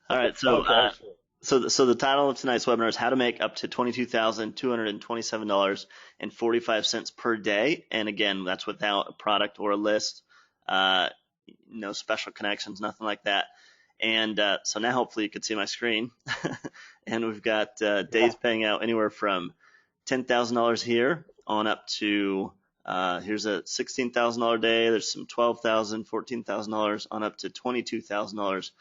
All right, Okay, sure. so the title of tonight's webinar is how to make up to $22,227.45 per day. And again, that's without a product or a list, uh, no special connections, nothing like that. And so now hopefully you can see my screen. And we've got Yeah. days paying out anywhere from $10,000 here on up to here's a $16,000 day. There's some $12,000, $14,000 on up to $22,000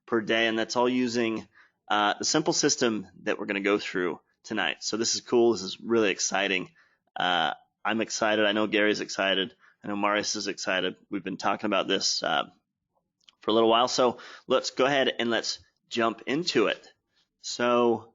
per day, and that's all using the simple system that we're going to go through tonight. So this is cool. This is really exciting. Uh, I'm excited. I know Gary's excited. I know Marius is excited. We've been talking about this for a little while. So let's go ahead and let's jump into it. So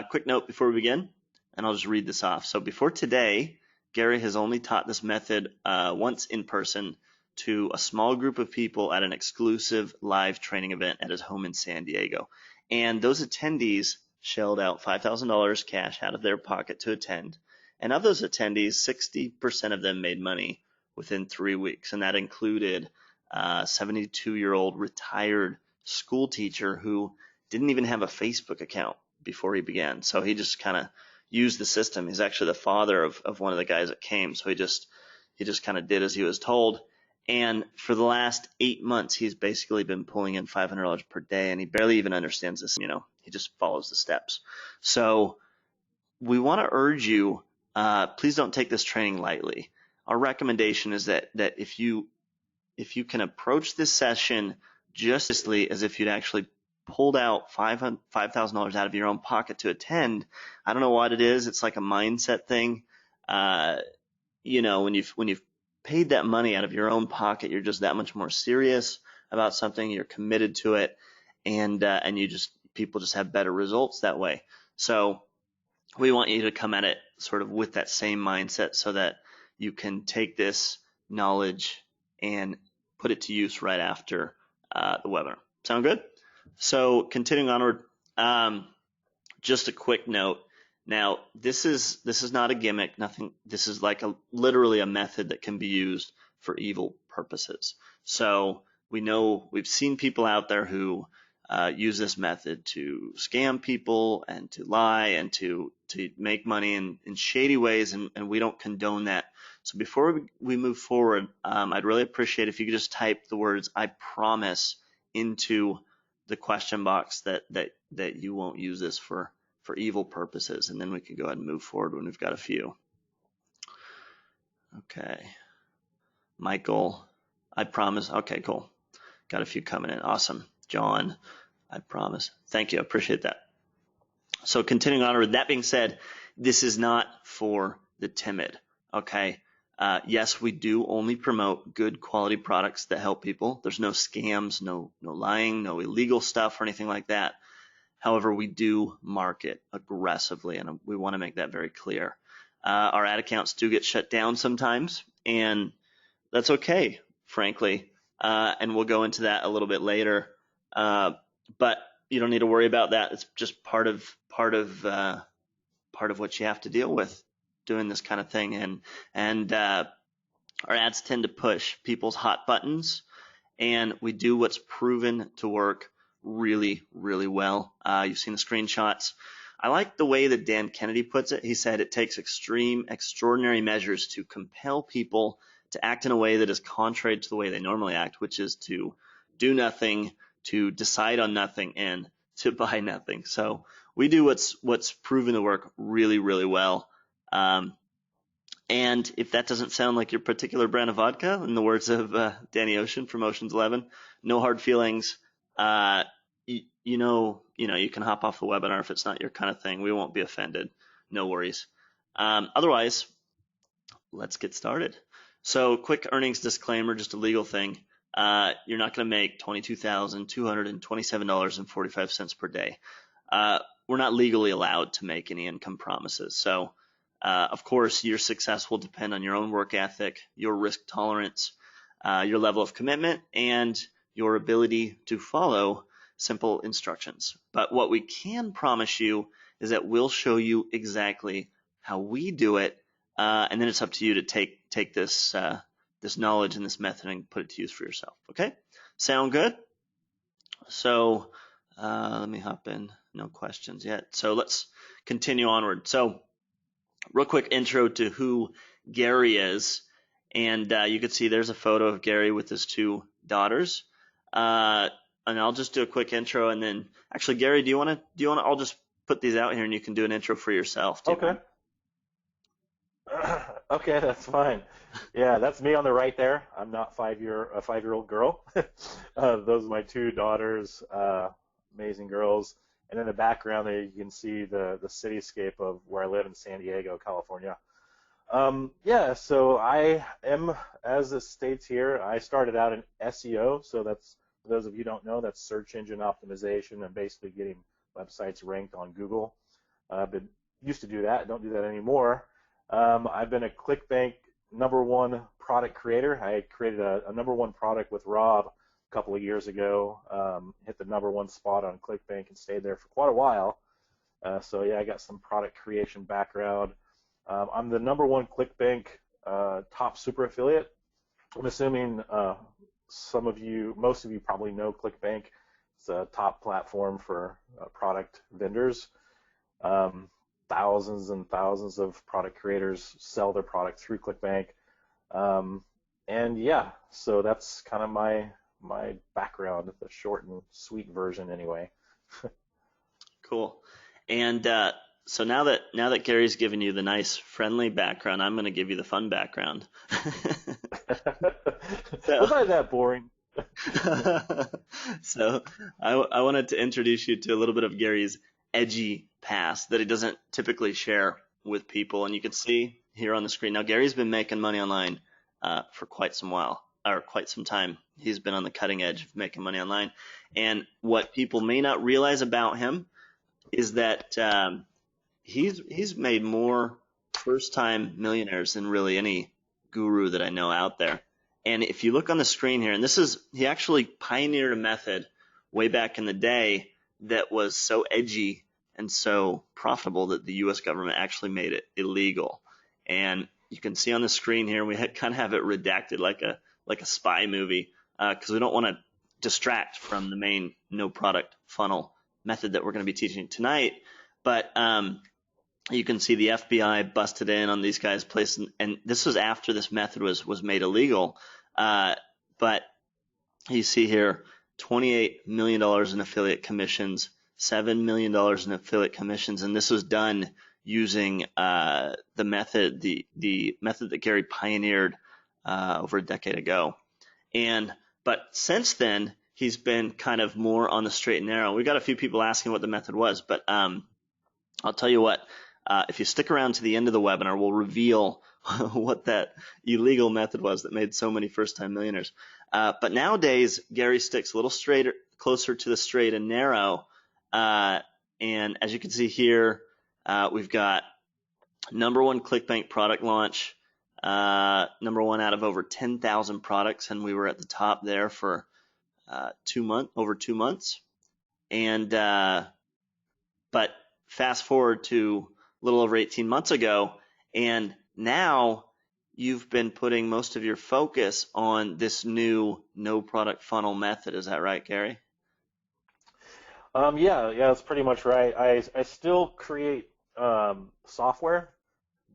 quick note before we begin, and I'll just read this off. So before today, Gary has only taught this method once in person to a small group of people at an exclusive live training event at his home in San Diego. And those attendees shelled out $5,000 cash out of their pocket to attend. And of those attendees, 60% of them made money within 3 weeks. And that included a 72-year-old retired school teacher who didn't even have a Facebook account before he began. So he just kind of used the system. He's actually the father of one of the guys that came. So he just kind of did as he was told. And for the last 8 months, he's basically been pulling in $500 per day, and he barely even understands this. He just follows the steps. So we want to urge you, please don't take this training lightly. Our recommendation is that if you can approach this session just as if you'd actually pulled out $5,000 out of your own pocket to attend. I don't know what it is. It's like a mindset thing. When you've paid that money out of your own pocket, you're just that much more serious about something. You're committed to it, and people just have better results that way. So we want you to come at it sort of with that same mindset so that you can take this knowledge and put it to use right after the webinar. Sound good? So continuing onward, just a quick note. Now, this is not a gimmick. Nothing. This is like literally a method that can be used for evil purposes. So we've seen people out there who use this method to scam people and to lie and to make money in shady ways, and we don't condone that. So before we move forward, I'd really appreciate if you could just type the words "I promise" into the question box that you won't use this for evil purposes, and then we can go ahead and move forward when we've got a few. Okay. Michael, I promise. Okay, cool. Got a few coming in. Awesome. John, I promise. Thank you. I appreciate that. So continuing on, with that being said, this is not for the timid. Okay. Yes, we do only promote good quality products that help people. There's no scams, no lying, no illegal stuff or anything like that. However, we do market aggressively, and we want to make that very clear. Our ad accounts do get shut down sometimes, and that's okay, frankly. And we'll go into that a little bit later. But you don't need to worry about that. It's just part of what you have to deal with doing this kind of thing. And our ads tend to push people's hot buttons, and we do what's proven to work really, really well. You've seen the screenshots. I like the way that Dan Kennedy puts it. He said it takes extraordinary measures to compel people to act in a way that is contrary to the way they normally act, which is to do nothing, to decide on nothing, and to buy nothing. So we do what's proven to work really, really well. And if that doesn't sound like your particular brand of vodka, in the words of Danny Ocean from Ocean's 11, no hard feelings. You can hop off the webinar if it's not your kind of thing. We won't be offended. No worries. Otherwise, let's get started. So quick earnings disclaimer, just a legal thing. You're not going to make $22,227.45 per day. We're not legally allowed to make any income promises. So, of course, your success will depend on your own work ethic, your risk tolerance, your level of commitment, and your ability to follow simple instructions. But what we can promise you is that we'll show you exactly how we do it, and then it's up to you to take this knowledge and this method and put it to use for yourself. Okay? Sound good? So Let me hop in. No questions yet. So let's continue onward. So real quick intro to who Gary is. And you can see there's a photo of Gary with his two daughters. And I'll just do a quick intro, and then actually, Gary, do you want to? I'll just put these out here, and you can do an intro for yourself. Do you Okay. mind? Okay, that's fine. Yeah, that's me on the right there. I'm not a 5-year-old girl. Those are my two daughters, amazing girls. And in the background there, you can see the cityscape of where I live in San Diego, California. Yeah, so I am, as it states here, I started out in SEO. So that's, for those of you who don't know, that's search engine optimization and basically getting websites ranked on Google. I've been used to do that. Don't do that anymore. I've been a ClickBank #1 product creator. I created a #1 product with Rob a couple of years ago. Hit the #1 spot on ClickBank and stayed there for quite a while. So yeah, I got some product creation background. I'm the #1 ClickBank top super affiliate. I'm assuming most of you probably know ClickBank. It's a top platform for product vendors. Um, Thousands and thousands of product creators sell their product through ClickBank. Um, and yeah, so that's kind of my background, the short and sweet version anyway. Cool. And so now that Gary's given you the nice, friendly background, I'm going to give you the fun background. So, Was I that boring? so I wanted to introduce you to a little bit of Gary's edgy past that he doesn't typically share with people. And you can see here on the screen. Now, Gary's been making money online for quite some while, or quite some time. He's been on the cutting edge of making money online. And what people may not realize about him is that he's made more first time millionaires than really any guru that I know out there. And if you look on the screen here, and he actually pioneered a method way back in the day that was so edgy and so profitable that the US government actually made it illegal. And you can see on the screen here, we kind of have it redacted like a spy movie because we don't want to distract from the main no product funnel method that we're going to be teaching tonight. But you can see the FBI busted in on these guys' place, and this was after this method was made illegal. But you see here, $28 million in affiliate commissions, $7 million in affiliate commissions, and this was done using the method that Gary pioneered over a decade ago. But since then, he's been kind of more on the straight and narrow. We got a few people asking what the method was, but I'll tell you what. If you stick around to the end of the webinar, we'll reveal what that illegal method was that made so many first-time millionaires. But nowadays, Gary sticks a little straighter, closer to the straight and narrow. And as you can see here, we've got #1 ClickBank product launch, #1 out of over 10,000 products, and we were at the top there for over 2 months. And but fast forward to a little over 18 months ago, and now you've been putting most of your focus on this new no product funnel method. Is that right, Gary? Yeah, that's pretty much right. I still create software,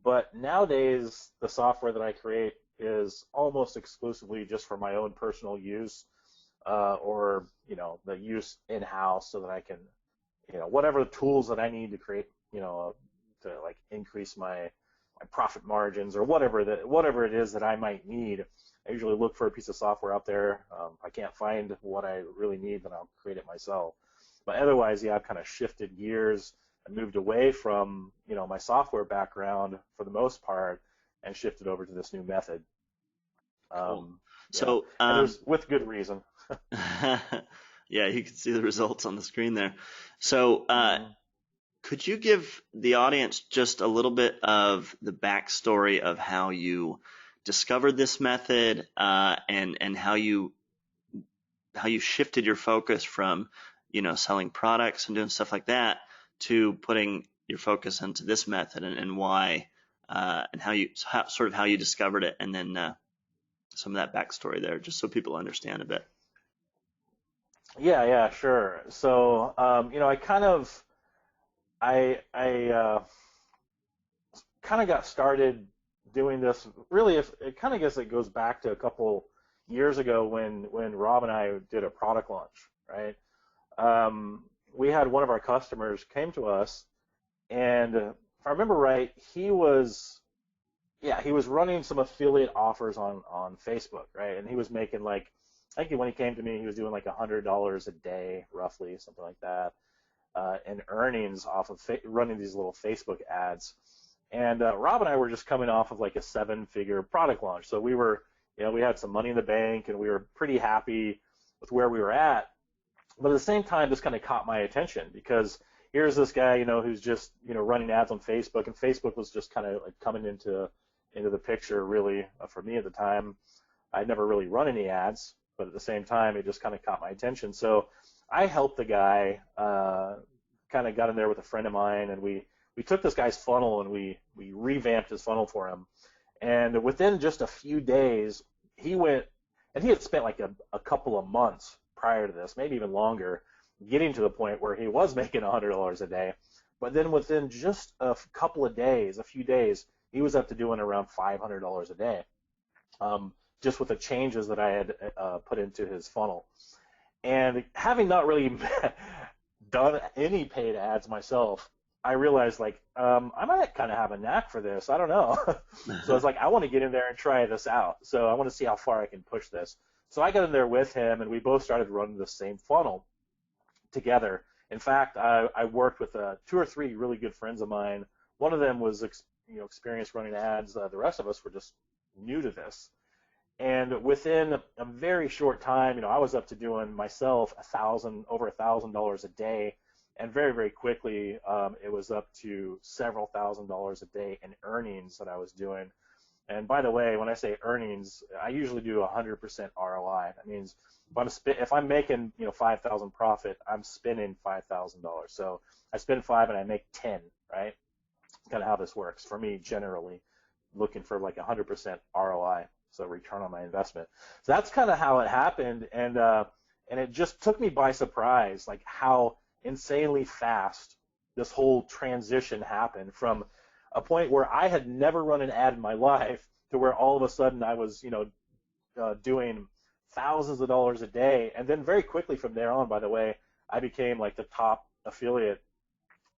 but nowadays the software that I create is almost exclusively just for my own personal use, or the use in-house, so that I can, whatever tools that I need to create, to like increase my profit margins or whatever it is that I might need. I usually look for a piece of software out there. If I can't find what I really need, then I'll create it myself. But otherwise, yeah, I've kind of shifted gears and moved away from, my software background for the most part, and shifted over to this new method. Cool. Yeah, So, and there's with good reason. yeah, you can see the results on the screen there. So, Mhm. could you give the audience just a little bit of the backstory of how you discovered this method, and how you shifted your focus from, selling products and doing stuff like that to putting your focus into this method, and why, and how you discovered it, and then some of that backstory there, just so people understand a bit. Yeah, yeah, sure. So, I kind of got started doing this. Really, if it kind of guess it goes back to a couple years ago when Rob and I did a product launch, right? We had one of our customers came to us, and if I remember right, he was running some affiliate offers on Facebook, right? And he was making like, I think when he came to me, he was doing like $100 a day, roughly, something like that, in earnings off of running these little Facebook ads. And Rob and I were just coming off of like a seven-figure product launch, so we had some money in the bank, and we were pretty happy with where we were at. But at the same time, this kind of caught my attention because here's this guy, who's just, running ads on Facebook, and Facebook was just kind of like coming into the picture really for me at the time. I'd never really run any ads, but at the same time, it just kind of caught my attention. So I helped the guy, kind of got in there with a friend of mine, and we took this guy's funnel and we revamped his funnel for him. And within just a few days, he went, and he had spent like a couple of months prior to this, maybe even longer, getting to the point where he was making $100 a day. But then within just a couple of days, a few days, he was up to doing around $500 a day, just with the changes that I had put into his funnel. And having not really done any paid ads myself, I realized like I might kind of have a knack for this. I don't know. So I was like, I want to get in there and try this out. So I want to see how far I can push this. So I got in there with him, and we both started running the same funnel together. In fact, I worked with two or three really good friends of mine. One of them was experienced running ads. The rest of us were just new to this. And within a very short time, I was up to doing myself over $1,000 a day, and very, very quickly, it was up to several $1,000s a day in earnings that I was doing. And by the way, when I say earnings, I usually do 100% ROI. That means if I'm making 5,000 profit, I'm spending $5,000. So I spend five and I make 10, right? That's kind of how this works for me generally, looking for like 100% ROI, so return on my investment. So that's kind of how it happened, and it just took me by surprise, like how insanely fast this whole transition happened from a point where I had never run an ad in my life to where all of a sudden I was, doing thousands of dollars a day, and then very quickly from there on, by the way, I became like the top affiliate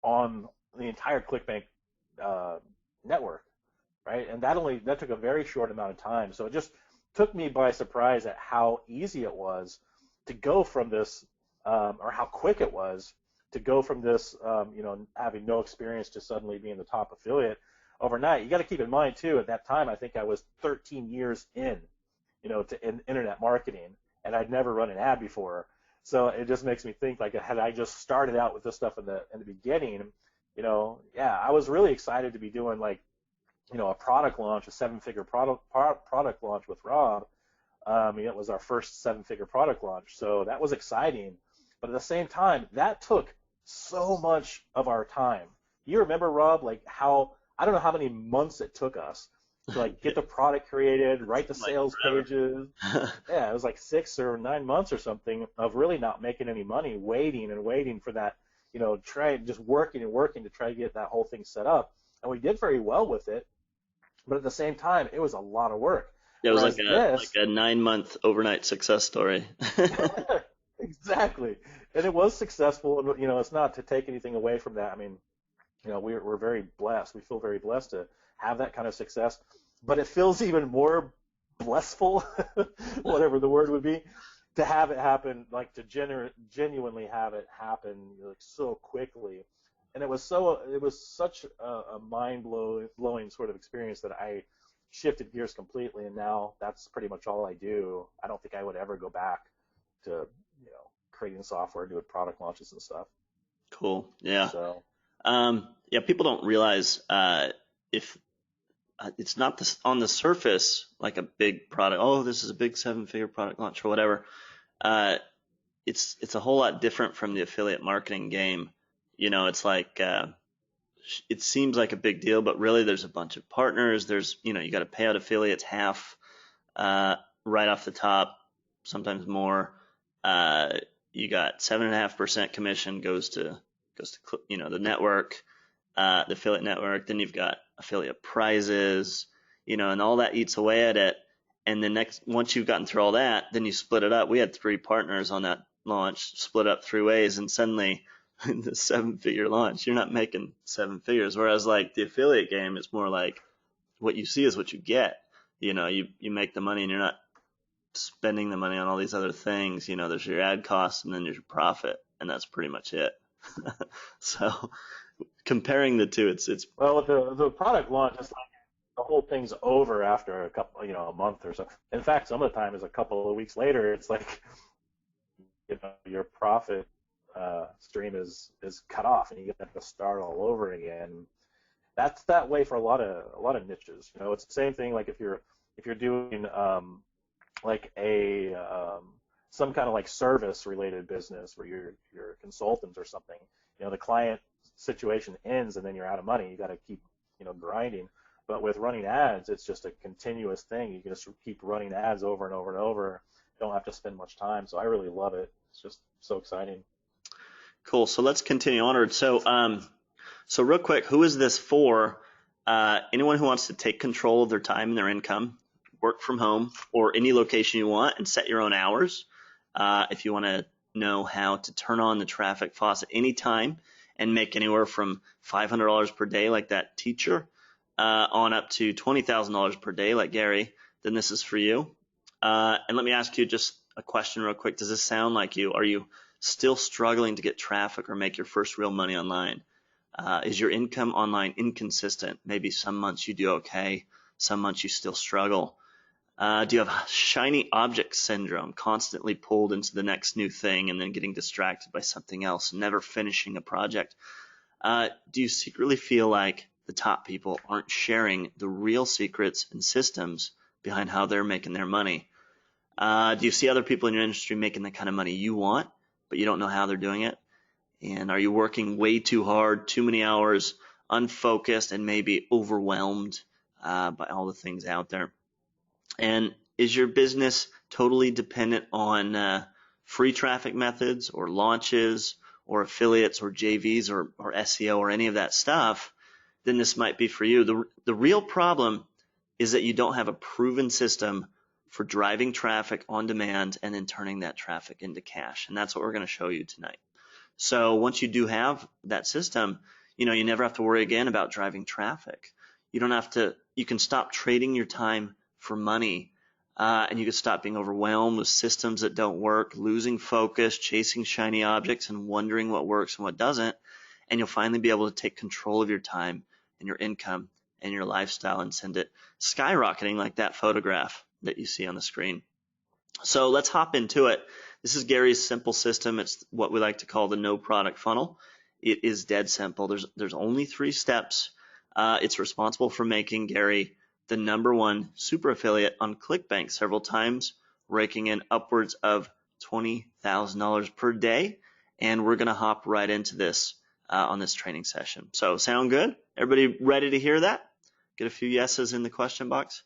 on the entire ClickBank network, right? And that took a very short amount of time. So it just took me by surprise at how easy it was to go from this, or how quick it was to go from this, having no experience to suddenly being the top affiliate overnight. You got to keep in mind too, at that time, I think I was 13 years in internet marketing, and I'd never run an ad before. So it just makes me think like, had I just started out with this stuff in the beginning, yeah, I was really excited to be doing like, a product launch, a seven-figure product launch with Rob. It was our first seven-figure product launch, so that was exciting. But at the same time, that took so much of our time. You remember, Rob, like how, I don't know how many months it took us to like get the product created, write the Like sales pages. Yeah, it was like 6 or 9 months or something of really not making any money, waiting and waiting for that, just working and working to try to get that whole thing set up. And we did very well with it, but at the same time, it was a lot of work. It was Whereas like this, a 9 month overnight success story. exactly, and it was successful. And it's not to take anything away from that. I mean, we're very blessed. We feel very blessed to have that kind of success, but it feels even more blissful, whatever the word would be, to have it happen, like to genuinely have it happen like so quickly. And it was such a mind blowing sort of experience that I shifted gears completely, and now that's pretty much all I do. I don't think I would ever go back to creating software, doing product launches and stuff. Cool. Yeah. So Yeah. People don't realize if it's not on the surface like a big product. Oh, this is a big seven-figure product launch or whatever. Uh, it's a whole lot different from the affiliate marketing game. It's like it seems like a big deal, but really there's a bunch of partners. There's you got to pay out affiliates half right off the top, sometimes more. Uh, you got 7.5% commission goes to the network, the affiliate network. Then you've got affiliate prizes, and all that eats away at it. And then once you've gotten through all that, then you split it up. We had 3 partners on that launch, split up 3 ways, and suddenly in the 7-figure launch, you're not making 7 figures. Whereas like the affiliate game, it's more like what you see is what you get. You make the money and you're not spending the money on all these other things. There's your ad costs and then there's your profit, and that's pretty much it. So comparing the two, it's well, with the product launch, it's like the whole thing's over after a month or so. In fact, some of the time is a couple of weeks later. It's like your profit stream is cut off, and you have to start all over again. That's that way for a lot of niches. It's the same thing. Like if you're doing like some kind of like service related business where you're a consultant or something. The client situation ends and then you're out of money. You got to keep grinding. But with running ads, it's just a continuous thing. You can just keep running ads over and over and over. You don't have to spend much time. So I really love it. It's just so exciting. Cool. So let's continue onward. So real quick, who is this for? Anyone who wants to take control of their time and their income, work from home or any location you want, and set your own hours. If you want to know how to turn on the traffic faucet anytime and make anywhere from $500 per day like that teacher on up to $20,000 per day like Gary, then this is for you. And let me ask you just a question real quick. Does this sound like you? Are you still struggling to get traffic or make your first real money online? Is your income online inconsistent? Maybe some months you do okay, some months you still struggle. Do you have shiny object syndrome, constantly pulled into the next new thing and then getting distracted by something else, never finishing a project? Do you secretly feel like the top people aren't sharing the real secrets and systems behind how they're making their money? Do you see other people in your industry making the kind of money you want, but you don't know how they're doing it? And are you working way too hard, too many hours, unfocused, and maybe overwhelmed by all the things out there? And is your business totally dependent on free traffic methods or launches or affiliates or JVs or SEO or any of that stuff? Then this might be for you. The real problem is that you don't have a proven system for driving traffic on demand and then turning that traffic into cash. And that's what we're going to show you tonight. So once you do have that system, you never have to worry again about driving traffic. You can stop trading your time for money, and you can stop being overwhelmed with systems that don't work, losing focus, chasing shiny objects, and wondering what works and what doesn't. And you'll finally be able to take control of your time and your income and your lifestyle and send it skyrocketing like that photograph that you see on the screen. So let's hop into it. This is Gary's simple system. It's what we like to call the no product funnel. It is dead simple. There's only 3 steps. It's responsible for making Gary the #1 super affiliate on ClickBank several times, raking in upwards of $20,000 per day. And we're going to hop right into this on this training session. So sound good? Everybody ready to hear that? Get a few yeses in the question box.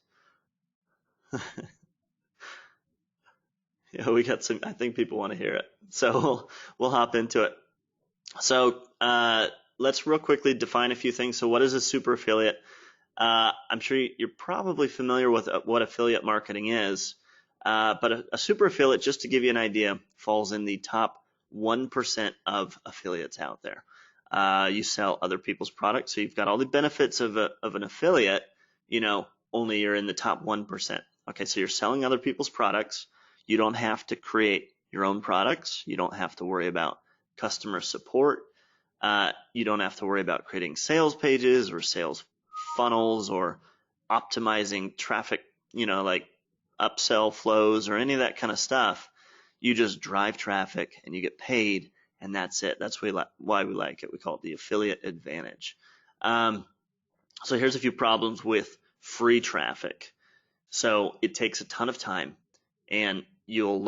Yeah, we got some. I think people want to hear it. So we'll hop into it. So let's real quickly define a few things. So what is a super affiliate? I'm sure you're probably familiar with what affiliate marketing is, but a super affiliate, just to give you an idea, falls in the top 1% of affiliates out there. You sell other people's products, so you've got all the benefits of an affiliate, only you're in the top 1%. Okay, so you're selling other people's products. You don't have to create your own products. You don't have to worry about customer support. You don't have to worry about creating sales pages or sales funnels or optimizing traffic, like upsell flows or any of that kind of stuff. You just drive traffic and you get paid, and that's it. That's why we like it. We call it the affiliate advantage. So here's a few problems with free traffic. So it takes a ton of time, and you'll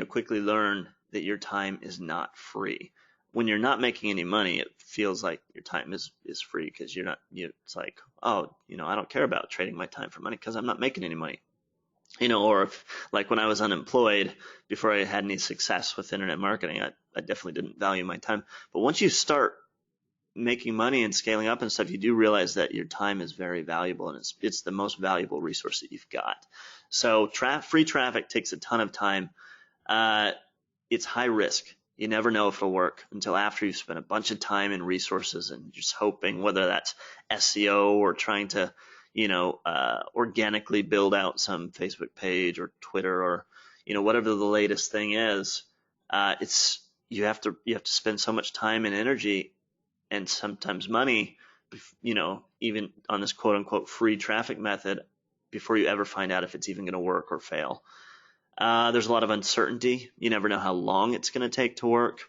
quickly learn that your time is not free. When you're not making any money, it feels like your time is free because it's like, I don't care about trading my time for money because I'm not making any money. Or if, like when I was unemployed before I had any success with internet marketing, I definitely didn't value my time. But once you start making money and scaling up and stuff, you do realize that your time is very valuable, and it's the most valuable resource that you've got. So free traffic takes a ton of time. It's high risk. You never know if it'll work until after you've spent a bunch of time and resources and just hoping, whether that's SEO or trying to, organically build out some Facebook page or Twitter or, whatever the latest thing is. You have to spend so much time and energy and sometimes money, even on this quote unquote free traffic method before you ever find out if it's even going to work or fail. There's a lot of uncertainty. You never know how long it's going to take to work.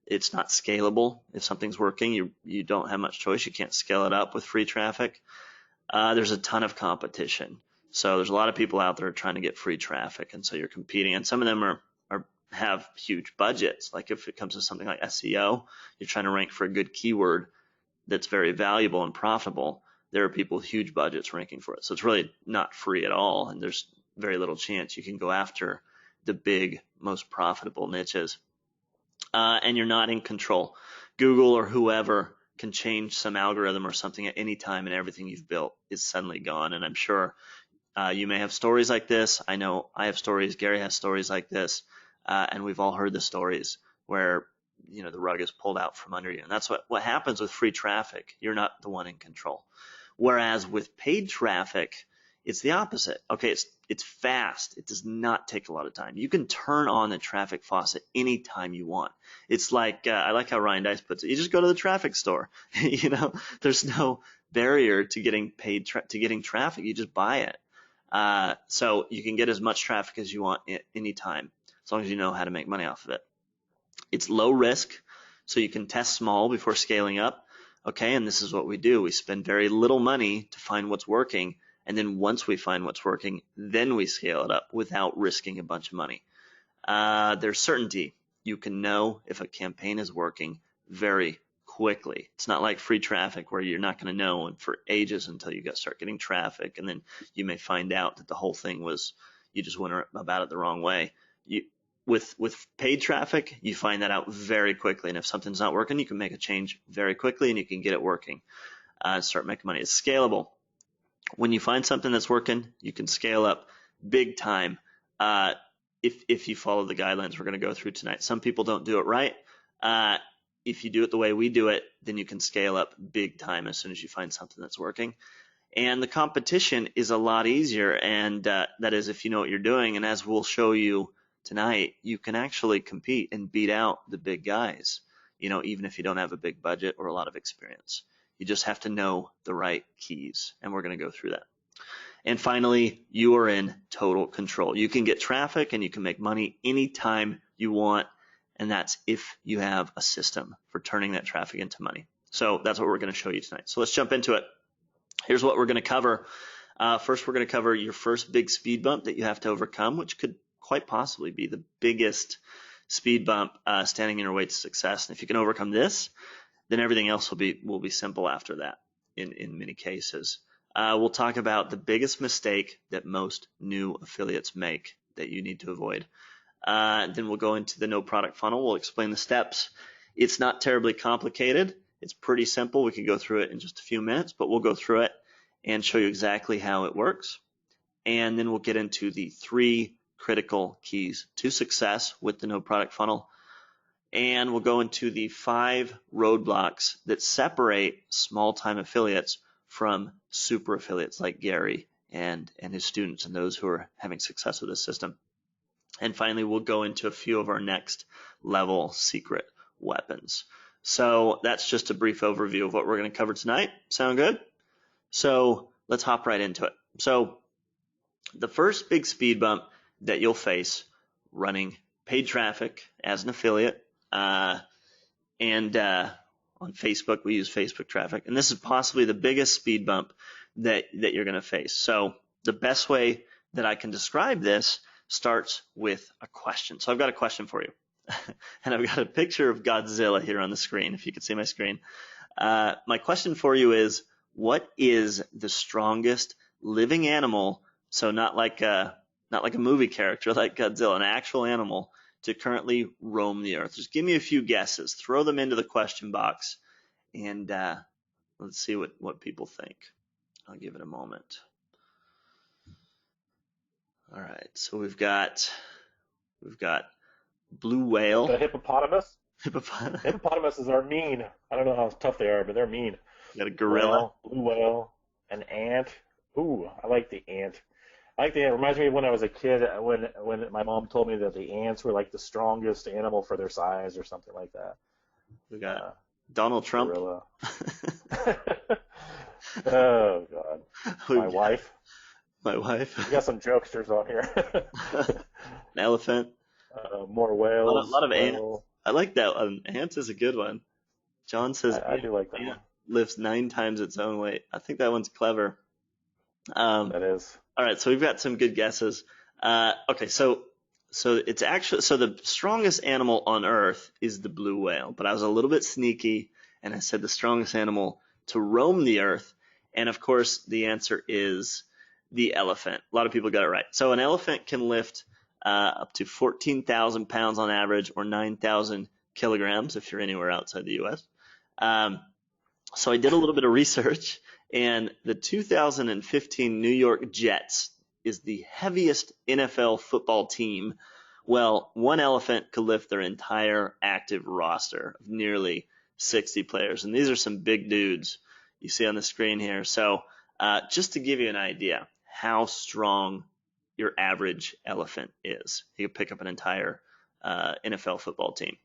It's not scalable. If something's working, you don't have much choice. You can't scale it up with free traffic. There's a ton of competition. So there's a lot of people out there trying to get free traffic, and so you're competing. And some of them have huge budgets. Like if it comes to something like SEO, you're trying to rank for a good keyword that's very valuable and profitable. There are people with huge budgets ranking for it. So it's really not free at all, and there's very little chance you can go after the big, most profitable niches. And you're not in control. Google or whoever can change some algorithm or something at any time, and everything you've built is suddenly gone. And I'm sure you may have stories like this. I know I have stories. Gary has stories like this. And we've all heard the stories where, the rug is pulled out from under you. And that's what happens with free traffic. You're not the one in control. Whereas with paid traffic, it's the opposite. Okay, it's fast. It does not take a lot of time. You can turn on the traffic faucet anytime you want. It's like, I like how Ryan Deiss puts it. You just go to the traffic store. There's no barrier to getting getting traffic. You just buy it. So you can get as much traffic as you want at any time, as long as you know how to make money off of it. It's low risk, so you can test small before scaling up. Okay, and this is what we do. We spend very little money to find what's working, and then once we find what's working, then we scale it up without risking a bunch of money. There's certainty. You can know if a campaign is working very quickly. It's not like free traffic where you're not going to know for ages until you start getting traffic, and then you may find out that the whole thing was you just went about it the wrong way. With paid traffic, you find that out very quickly, and if something's not working, you can make a change very quickly and you can get it working. Start making money. It's scalable. When you find something that's working, you can scale up big time if you follow the guidelines we're going to go through tonight. Some people don't do it right. If you do it the way we do it, then you can scale up big time as soon as you find something that's working. And the competition is a lot easier, and that is if you know what you're doing. And as we'll show you tonight, you can actually compete and beat out the big guys, even if you don't have a big budget or a lot of experience. You just have to know the right keys, and we're going to go through that. And finally, you are in total control. You can get traffic and you can make money anytime you want, and that's if you have a system for turning that traffic into money. So that's what we're going to show you tonight. So let's jump into it. Here's what we're going to cover. First, we're going to cover your first big speed bump that you have to overcome, which could quite possibly be the biggest speed bump standing in your way to success. And if you can overcome this, then everything else will be simple after that in many cases. We'll talk about the biggest mistake that most new affiliates make that you need to avoid. Then we'll go into the no product funnel. We'll explain the steps. It's not terribly complicated. It's pretty simple. We can go through it in just a few minutes, but we'll go through it and show you exactly how it works. And then we'll get into the 3 critical keys to success with the no product funnel. And we'll go into the 5 roadblocks that separate small-time affiliates from super affiliates like Gary and his students and those who are having success with this system. And finally, we'll go into a few of our next level secret weapons. So that's just a brief overview of what we're going to cover tonight. Sound good? So let's hop right into it. So the first big speed bump that you'll face running paid traffic as an affiliate, and on Facebook, we use Facebook traffic, and this is possibly the biggest speed bump that you're going to face. So the best way that I can describe this starts with a question. So I've got a question for you, and I've got a picture of Godzilla here on the screen, if you can see my screen. My question for you is, what is the strongest living animal? So not like not like a movie character like Godzilla, an actual animal to currently roam the earth? Just give me a few guesses. Throw them into the question box, and let's see what people think. I'll give it a moment. All right, so we've got blue whale. The hippopotamus. Hippopotamus. Hippopotamuses are mean. I don't know how tough they are, but they're mean. Got a gorilla. Blue whale, an ant. Ooh, I like the ant. I like the ant. It reminds me of when I was a kid, when my mom told me that the ants were like the strongest animal for their size or something like that. We got Donald Trump. Gorilla. Oh God. My wife. My wife. We got some jokesters on here. An elephant. More whales. A lot of ants. I like that one. Ants is a good one. John says I do like that ant one. lifts 9 times its own weight. I think that one's clever. That is. All right, so we've got some good guesses. Okay, so it's actually, so the strongest animal on Earth is the blue whale, but I was a little bit sneaky and I said the strongest animal to roam the Earth, and of course the answer is the elephant. A lot of people got it right. So an elephant can lift up to 14,000 pounds on average, or 9,000 kilograms if you're anywhere outside the U.S. So I did a little bit of research, and the 2015 New York Jets is the heaviest NFL football team. Well, one elephant could lift their entire active roster of nearly 60 players, and these are some big dudes you see on the screen here. So just to give you an idea how strong your average elephant is, you could pick up an entire NFL football team.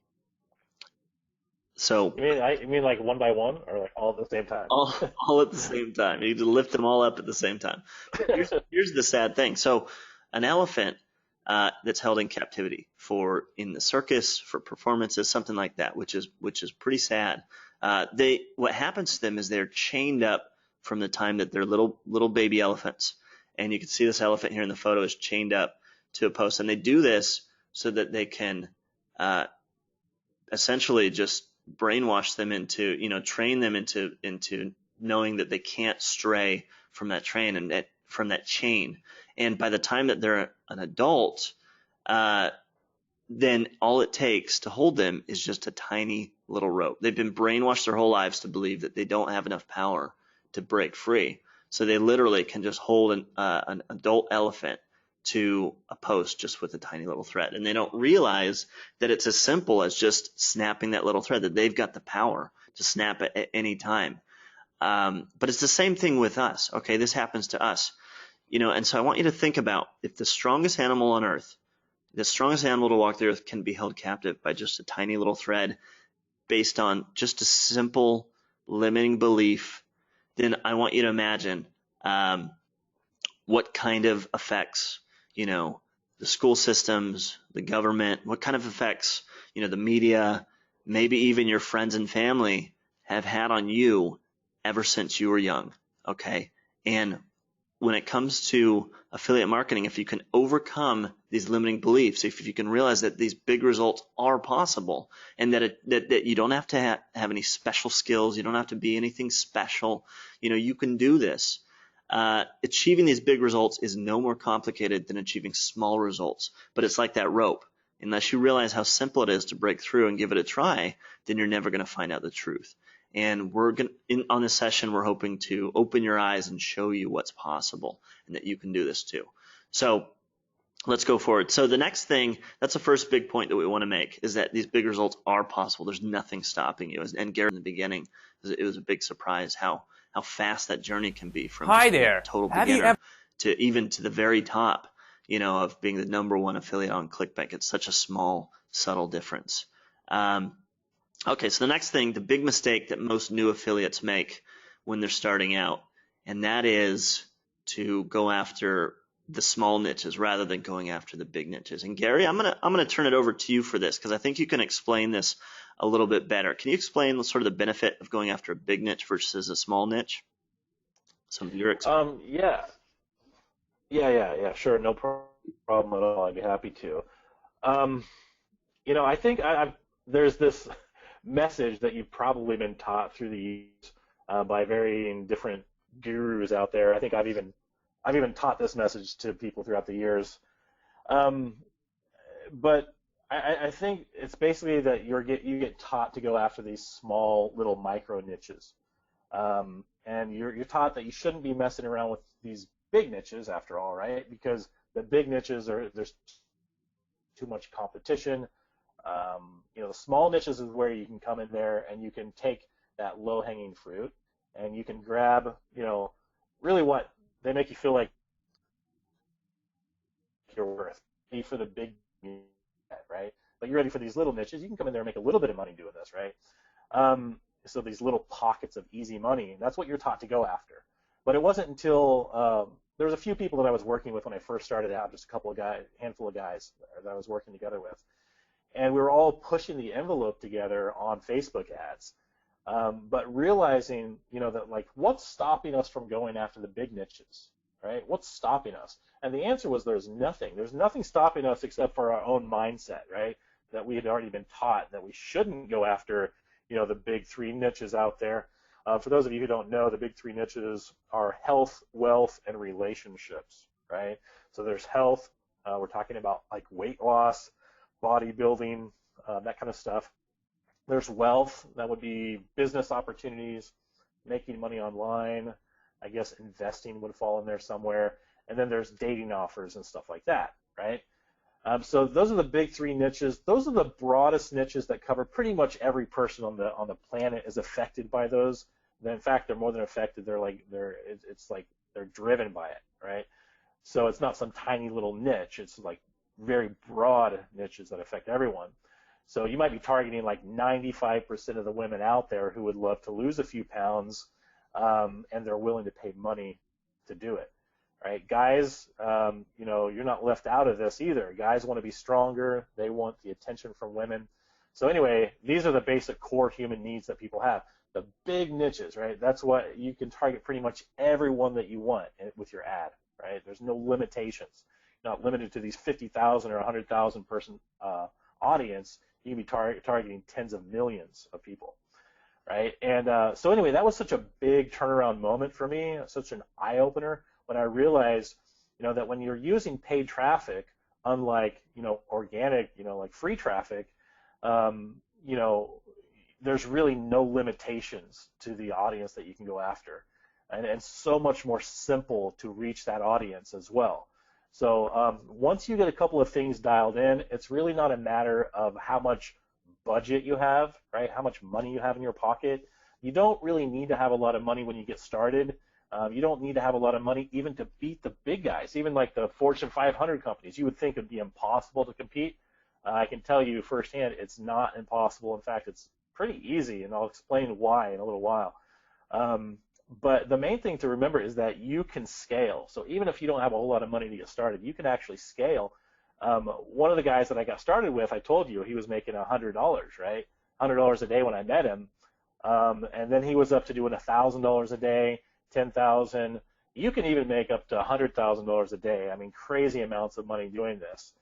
So You mean like one by one, or like all at the same time? all at the same time. You need to lift them all up at the same time. Here's the sad thing. So an elephant that's held in captivity in the circus for performances, something like that, which is pretty sad. What happens to them is they're chained up from the time that they're little baby elephants, and you can see this elephant here in the photo is chained up to a post, and they do this so that they can essentially just brainwash them into, train them into knowing that they can't stray from that train and from that chain. And by the time that they're an adult, then all it takes to hold them is just a tiny little rope. They've been brainwashed their whole lives to believe that they don't have enough power to break free. So they literally can just hold an adult elephant to a post just with a tiny little thread. And they don't realize that it's as simple as just snapping that little thread, that they've got the power to snap it at any time. But it's the same thing with us. Okay, this happens to us. And so I want you to think about, if the strongest animal on Earth, the strongest animal to walk the earth, can be held captive by just a tiny little thread based on just a simple limiting belief, then I want you to imagine what kind of effects, the school systems, the government, what kind of effects, the media, maybe even your friends and family have had on you ever since you were young, okay? And when it comes to affiliate marketing, if you can overcome these limiting beliefs, if you can realize that these big results are possible, and that you don't have to have any special skills, you don't have to be anything special, you can do this. Achieving these big results is no more complicated than achieving small results, but it's like that rope. Unless you realize how simple it is to break through and give it a try, then you're never going to find out the truth. And on this session, we're hoping to open your eyes and show you what's possible and that you can do this too. So let's go forward. So the next thing, that's the first big point that we want to make, is that these big results are possible. There's nothing stopping you. And Garrett, in the beginning, it was a big surprise how fast that journey can be from total beginner to even to the very top, of being the #1 affiliate on ClickBank. It's such a small, subtle difference. Okay, so the next thing, the big mistake that most new affiliates make when they're starting out, and that is to go after the small niches rather than going after the big niches. And Gary, I'm gonna turn it over to you for this, because I think you can explain this a little bit better. Can you explain sort of the benefit of going after a big niche versus a small niche? Some of your experience. Yeah, sure, no problem at all. I'd be happy to. I think there's this message that you've probably been taught through the years by varying different gurus out there. I think I've even taught this message to people throughout the years, Um, but I think it's basically that you get taught to go after these small little micro niches, and you're taught that you shouldn't be messing around with these big niches after all, right? Because the big niches there's too much competition. The small niches is where you can come in there and you can take that low hanging fruit and you can grab, really what they make you feel like you're worth. Be for the big, right? But you're ready for these little niches. You can come in there and make a little bit of money doing this, right? So these little pockets of easy money, that's what you're taught to go after. But it wasn't until there was a few people that I was working with when I first started out, just a couple of guys, handful of guys that I was working together with, and we were all pushing the envelope together on Facebook ads. But realizing, that like what's stopping us from going after the big niches, right? What's stopping us? And the answer was there's nothing. There's nothing stopping us except for our own mindset, right? That we had already been taught that we shouldn't go after, the big three niches out there. For those of you who don't know, the big three niches are health, wealth, and relationships, right? So there's health. We're talking about like weight loss, bodybuilding, that kind of stuff. There's wealth. That would be business opportunities, making money online. I guess investing would fall in there somewhere. And then there's dating offers and stuff like that, right? So those are the big three niches. Those are the broadest niches that cover pretty much every person on the planet is affected by those. In fact, they're more than affected. It's like they're driven by it, right? So it's not some tiny little niche. It's like very broad niches that affect everyone. So you might be targeting like 95% of the women out there who would love to lose a few pounds, and they're willing to pay money to do it, right? Guys, you're not left out of this either. Guys want to be stronger. They want the attention from women. So anyway, these are the basic core human needs that people have. The big niches, right? That's what you can target pretty much everyone that you want with your ad, right? There's no limitations. You're not limited to these 50,000 or 100,000 person audience. You can be targeting tens of millions of people, right? And so anyway, that was such a big turnaround moment for me, such an eye-opener when I realized, that when you're using paid traffic, unlike, organic, like free traffic, there's really no limitations to the audience that you can go after, and so much more simple to reach that audience as well. So once you get a couple of things dialed in, it's really not a matter of how much budget you have, right? How much money you have in your pocket. You don't really need to have a lot of money when you get started. You don't need to have a lot of money even to beat the big guys, even like the Fortune 500 companies. You would think it'd be impossible to compete. I can tell you firsthand, it's not impossible. In fact, it's pretty easy, and I'll explain why in a little while. But the main thing to remember is that you can scale. So even if you don't have a whole lot of money to get started, you can actually scale. One of the guys that I got started with, I told you, he was making $100, right? $100 a day when I met him. And then he was up to doing $1,000 a day, 10,000. You can even make up to $100,000 a day. I mean, crazy amounts of money doing this.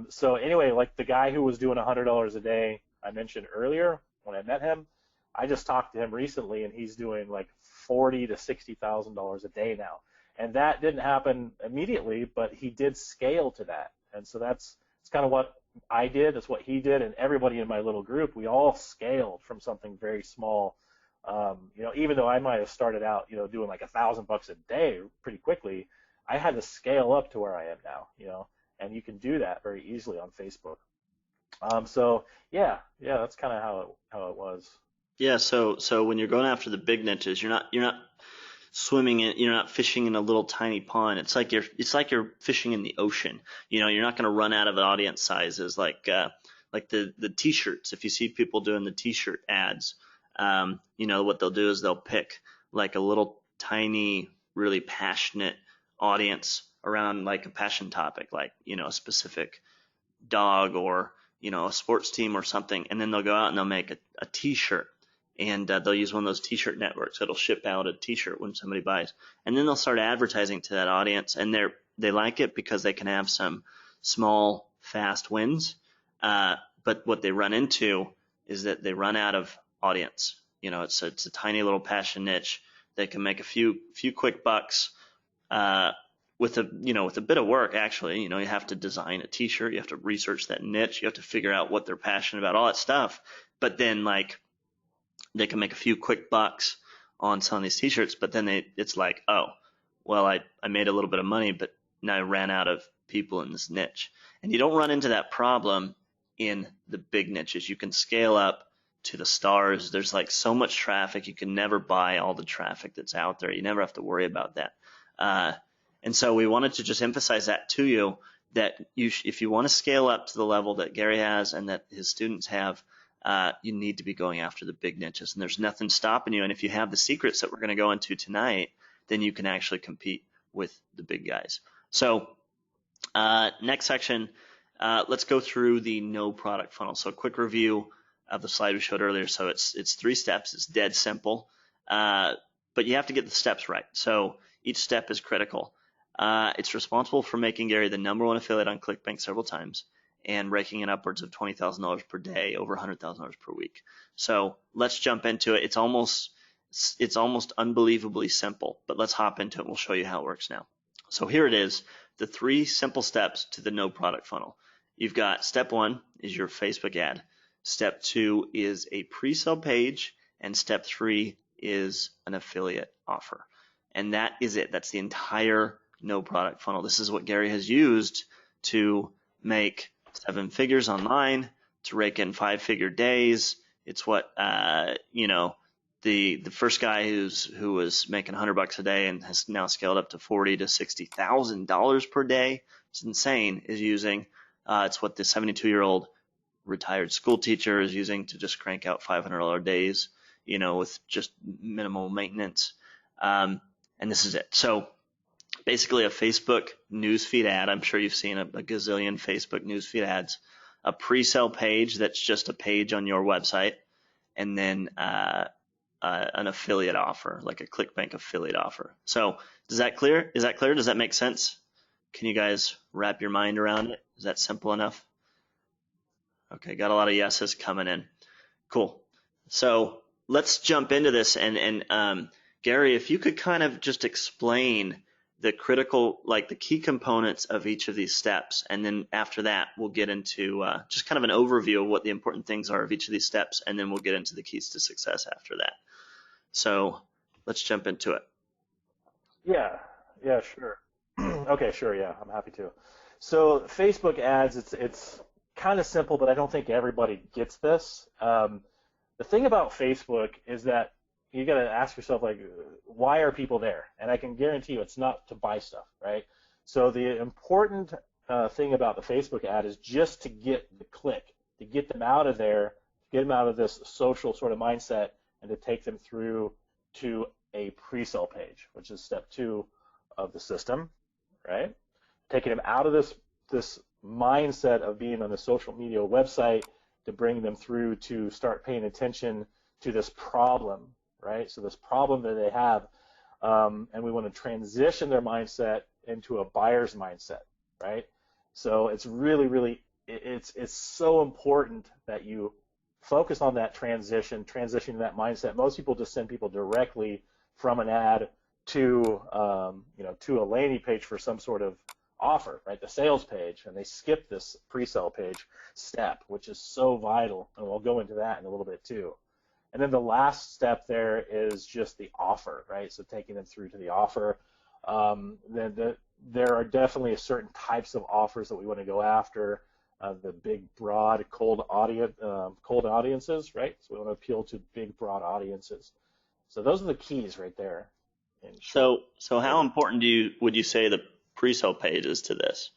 So anyway, like the guy who was doing $100 a day I mentioned earlier when I met him, I just talked to him recently, and he's doing like $40,000 to $60,000 a day now. And that didn't happen immediately, but he did scale to that. And so it's kind of what I did. That's what he did, and everybody in my little group, we all scaled from something very small. Even though I might have started out, doing like $1,000 a day pretty quickly, I had to scale up to where I am now, and you can do that very easily on Facebook. So yeah, that's kind of how it was. Yeah, so when you're going after the big niches, you're not swimming in, you're not fishing in a little tiny pond. It's like you're fishing in the ocean. You're not going to run out of audience sizes like the t-shirts. If you see people doing the t-shirt ads, what they'll do is they'll pick like a little tiny, really passionate audience around like a passion topic, like, a specific dog or, a sports team or something. And then they'll go out and they'll make a t-shirt. And they'll use one of those t-shirt networks. It'll ship out a t-shirt when somebody buys. And then they'll start advertising to that audience. And they like it because they can have some small, fast wins. But what they run into is that they run out of audience. It's a tiny little passion niche. They can make a few quick bucks. with a bit of work, actually, you have to design a t-shirt, you have to research that niche, you have to figure out what they're passionate about, all that stuff. But then like they can make a few quick bucks on selling these t-shirts, but then it's like, oh, well, I made a little bit of money, but now I ran out of people in this niche. And you don't run into that problem in the big niches. You can scale up to the stars. There's like so much traffic, you can never buy all the traffic that's out there. You never have to worry about that. And so we wanted to just emphasize that to you, that if you want to scale up to the level that Gary has and that his students have, you need to be going after the big niches, and there's nothing stopping you. And if you have the secrets that we're going to go into tonight, then you can actually compete with the big guys. So next section, let's go through the no product funnel. So a quick review of the slide we showed earlier. So it's 3 steps. It's dead simple, but you have to get the steps right. So each step is critical. It's responsible for making Gary the #1 affiliate on ClickBank several times and raking in upwards of $20,000 per day, over $100,000 per week. So let's jump into it. It's almost unbelievably simple, but let's hop into it. We'll show you how it works now. So here it is, the 3 simple steps to the no product funnel. You've got step 1 is your Facebook ad. Step 2 is a pre-sale page, and step 3 is an affiliate offer. And that is it. That's the entire no product funnel. This is what Gary has used to make 7 figures online, to rake in 5-figure days. It's what the first guy who was making $100 a day and has now scaled up to $40,000 to $60,000 per day. It's insane. Is using. It's what the 72-year-old retired school teacher is using to just crank out $500 days, with just minimal maintenance. And this is it. So basically a Facebook newsfeed ad. I'm sure you've seen a gazillion Facebook newsfeed ads. A pre-sale page that's just a page on your website, and then an affiliate offer, like a ClickBank affiliate offer. So is that clear? Does that make sense? Can you guys wrap your mind around it? Is that simple enough? Okay, got a lot of yeses coming in. Cool. So let's jump into this, and Gary, if you could kind of just explain the critical, like the key components of each of these steps, and then after that we'll get into just kind of an overview of what the important things are of each of these steps, and then we'll get into the keys to success after that. So let's jump into it. Yeah, sure. Okay, sure, yeah, I'm happy to. So Facebook ads, it's kind of simple, but I don't think everybody gets this. The thing about Facebook is that you got to ask yourself, like, why are people there? And I can guarantee you it's not to buy stuff, right? So the important thing about the Facebook ad is just to get the click, to get them out of there, get them out of this social sort of mindset, and to take them through to a pre-sale page, which is step 2 of the system, right? Taking them out of this mindset of being on the social media website to bring them through to start paying attention to this problem, right? So this problem that they have, and we want to transition their mindset into a buyer's mindset, right? So it's really, it's so important that you focus on that transitioning that mindset. Most people just send people directly from an ad to to a landing page for some sort of offer, right? The sales page, and they skip this pre-sale page step, which is so vital, and we'll go into that in a little bit too. And then the last step there is just the offer, right? So taking them through to the offer. There are definitely certain types of offers that we want to go after. The big, broad, cold audiences, right? So we want to appeal to big, broad audiences. So those are the keys right there. So how important would you say the pre-sale page is to this?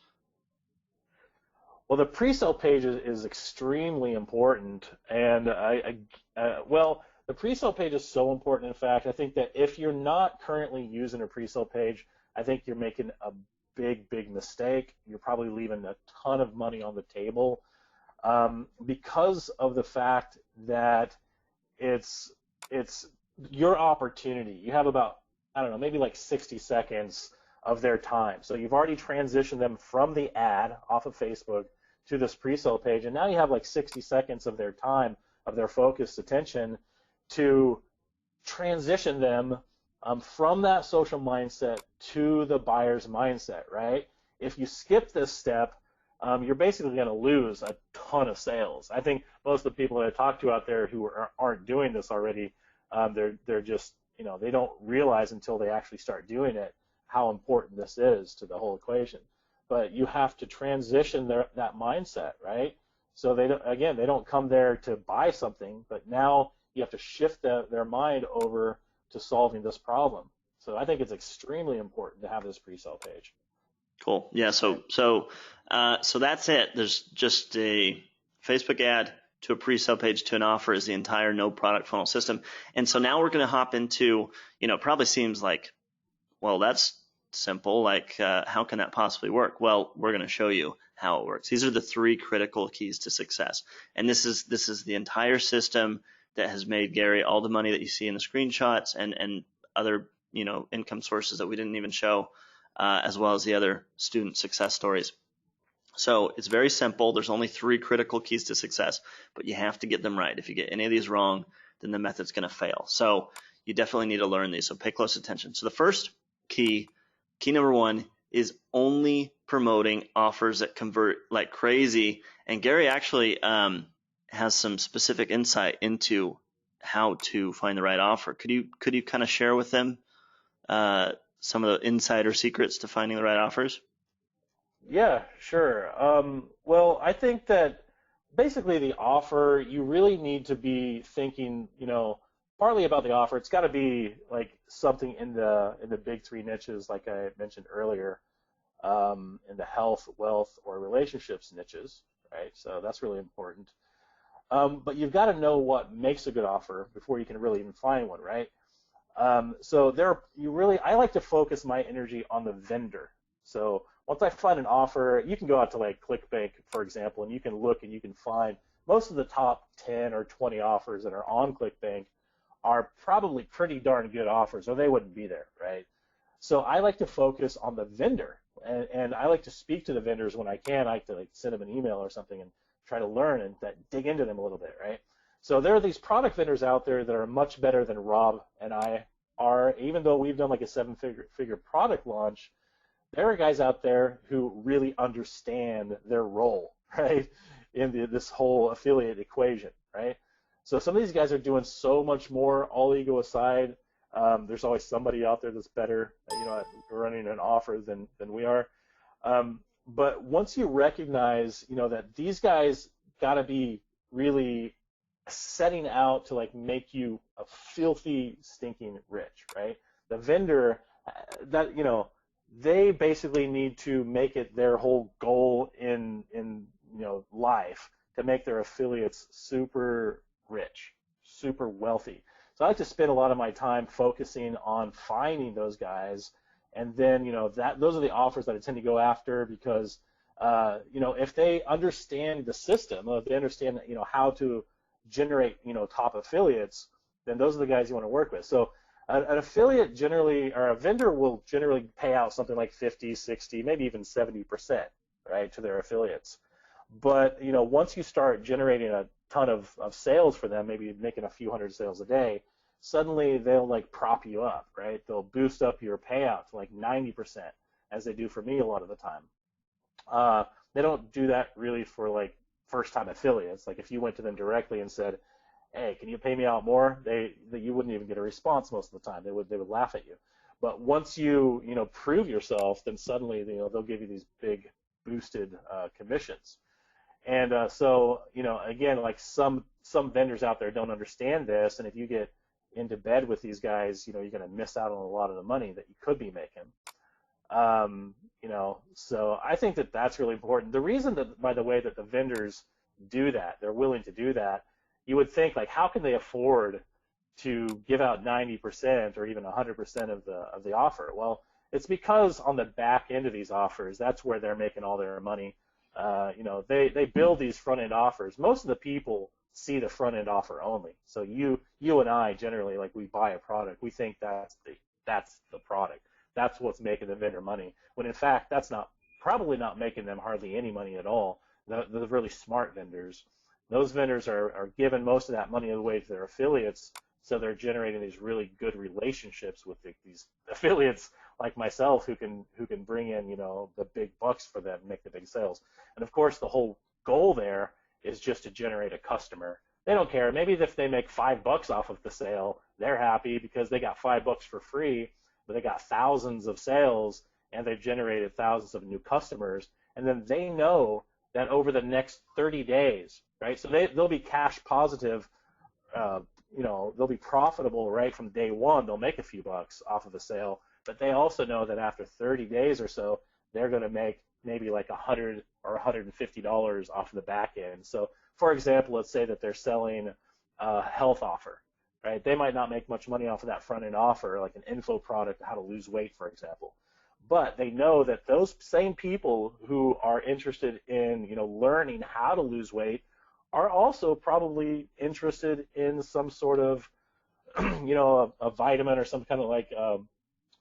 Well, the pre-sale page is extremely important, and the pre-sale page is so important. In fact, I think that if you're not currently using a pre-sale page, I think you're making a big mistake. You're probably leaving a ton of money on the table because of the fact that it's your opportunity. You have about, I don't know, maybe like 60 seconds of their time. So you've already transitioned them from the ad off of Facebook to this pre-sale page, and now you have like 60 seconds of their time, of their focused attention, to transition them from that social mindset to the buyer's mindset, right? If you skip this step, you're basically going to lose a ton of sales. I think most of the people that I talk to out there who aren't doing this already, they're just, they don't realize until they actually start doing it how important this is to the whole equation. But you have to transition that mindset, right? So they don't come there to buy something, but now you have to shift their mind over to solving this problem. So I think it's extremely important to have this pre-sale page. Cool. Yeah. So that's it. There's just a Facebook ad to a pre-sale page to an offer is the entire no product funnel system. And so now we're going to hop into, it probably seems like, well, that's simple. Like, how can that possibly work? Well, we're going to show you how it works. These are the 3 critical keys to success. And this is the entire system that has made Gary all the money that you see in the screenshots and other, income sources that we didn't even show, as well as the other student success stories. So it's very simple. There's only 3 critical keys to success, but you have to get them right. If you get any of these wrong, then the method's going to fail. So you definitely need to learn these. So pay close attention. So the first key number 1, is only promoting offers that convert like crazy. And Gary actually has some specific insight into how to find the right offer. Could you kind of share with them some of the insider secrets to finding the right offers? Yeah, sure. Well, I think that basically the offer, you really need to be thinking, partly about the offer. It's got to be like something in the big 3 niches, like I mentioned earlier, in the health, wealth, or relationships niches, right? So that's really important. But you've got to know what makes a good offer before you can really even find one, right? I like to focus my energy on the vendor. So once I find an offer, you can go out to like ClickBank, for example, and you can look and you can find most of the top 10 or 20 offers that are on ClickBank are probably pretty darn good offers, or they wouldn't be there, right? So I like to focus on the vendor, and I like to speak to the vendors when I can. I like to send them an email or something and try to learn and dig into them a little bit, right? So there are these product vendors out there that are much better than Rob and I are, even though we've done like a 7-figure product launch. There are guys out there who really understand their role, right, in this whole affiliate equation, right? So some of these guys are doing so much more, all ego aside. There's always somebody out there that's better, at running an offer than we are. But once you recognize, that these guys got to be really setting out to make you a filthy, stinking rich, right? The vendor, they basically need to make it their whole goal in life to make their affiliates super rich, super wealthy. So I like to spend a lot of my time focusing on finding those guys, and then those are the offers that I tend to go after because if they understand the system, if they understand how to generate top affiliates, then those are the guys you want to work with. So an affiliate generally, or a vendor will generally pay out something like 50, 60, maybe even 70%, right, to their affiliates. But once you start generating a ton of sales for them, maybe making a few hundred sales a day, suddenly they'll prop you up, right? They'll boost up your payout to 90%, as they do for me a lot of the time. They don't do that really for first-time affiliates. If you went to them directly and said, "Hey, can you pay me out more?" You wouldn't even get a response most of the time. They would laugh at you. But once you prove yourself, then suddenly they'll give you these big boosted commissions. And so again, some vendors out there don't understand this, and if you get into bed with these guys, you're going to miss out on a lot of the money that you could be making. So I think that that's really important. The reason that, by the way, that the vendors do that, they're willing to do that, you would think how can they afford to give out 90% or even 100% of the offer? Well, it's because on the back end of these offers, that's where they're making all their money. They build these front end offers. Most of the people see the front end offer only. So you and I generally, we buy a product, we think that's the product. That's what's making the vendor money. When in fact, that's probably not making them hardly any money at all. The really smart vendors, those vendors are giving most of that money away to their affiliates So they're generating these really good relationships with these affiliates like myself who can bring in, the big bucks for them, make the big sales. And of course, the whole goal there is just to generate a customer. They don't care. Maybe if they make $5 off of the sale, they're happy because they got $5 for free, but they got thousands of sales and they've generated thousands of new customers. And then they know that over the next 30 days, right? So they'll be cash positive, they'll be profitable right from day one. They'll make a few bucks off of a sale, but they also know that after 30 days or so, they're going to make maybe like $100 or $150 off of the back end. So, for example, let's say that they're selling a health offer, right? They might not make much money off of that front end offer, like an info product, how to lose weight, for example. But they know that those same people who are interested in, learning how to lose weight are also probably interested in some sort of, a vitamin or some kind of like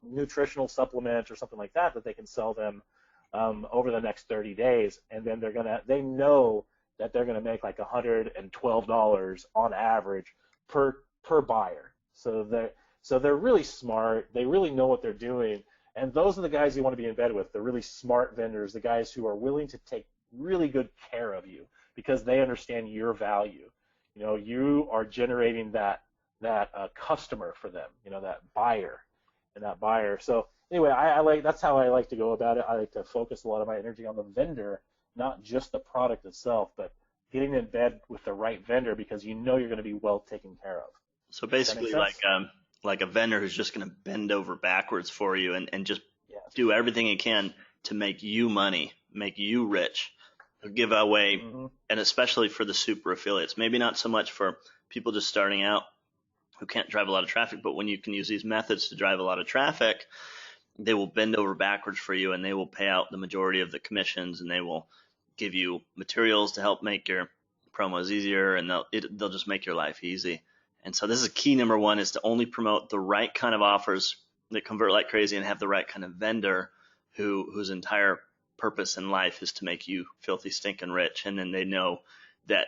nutritional supplement or something like that they can sell them over the next 30 days. And then they know that they're gonna make like $112 on average per buyer. So they're really smart. They really know what they're doing. And those are the guys you want to be in bed with, the really smart vendors, the guys who are willing to take really good care of you because they understand your value. You are generating that customer for them, that buyer and that buyer. So anyway, that's how I like to go about it. I like to focus a lot of my energy on the vendor, not just the product itself, but getting in bed with the right vendor because you're going to be well taken care of. So basically like a vendor who's just going to bend over backwards for you and just do everything he can to make you money, make you rich, give away, and especially for the super affiliates. Maybe not so much for people just starting out who can't drive a lot of traffic, but when you can use these methods to drive a lot of traffic, they will bend over backwards for you and they will pay out the majority of the commissions and they will give you materials to help make your promos easier and they'll just make your life easy. And so this is key number one, is to only promote the right kind of offers that convert like crazy and have the right kind of vendor whose entire purpose in life is to make you filthy stinking rich. And then they know that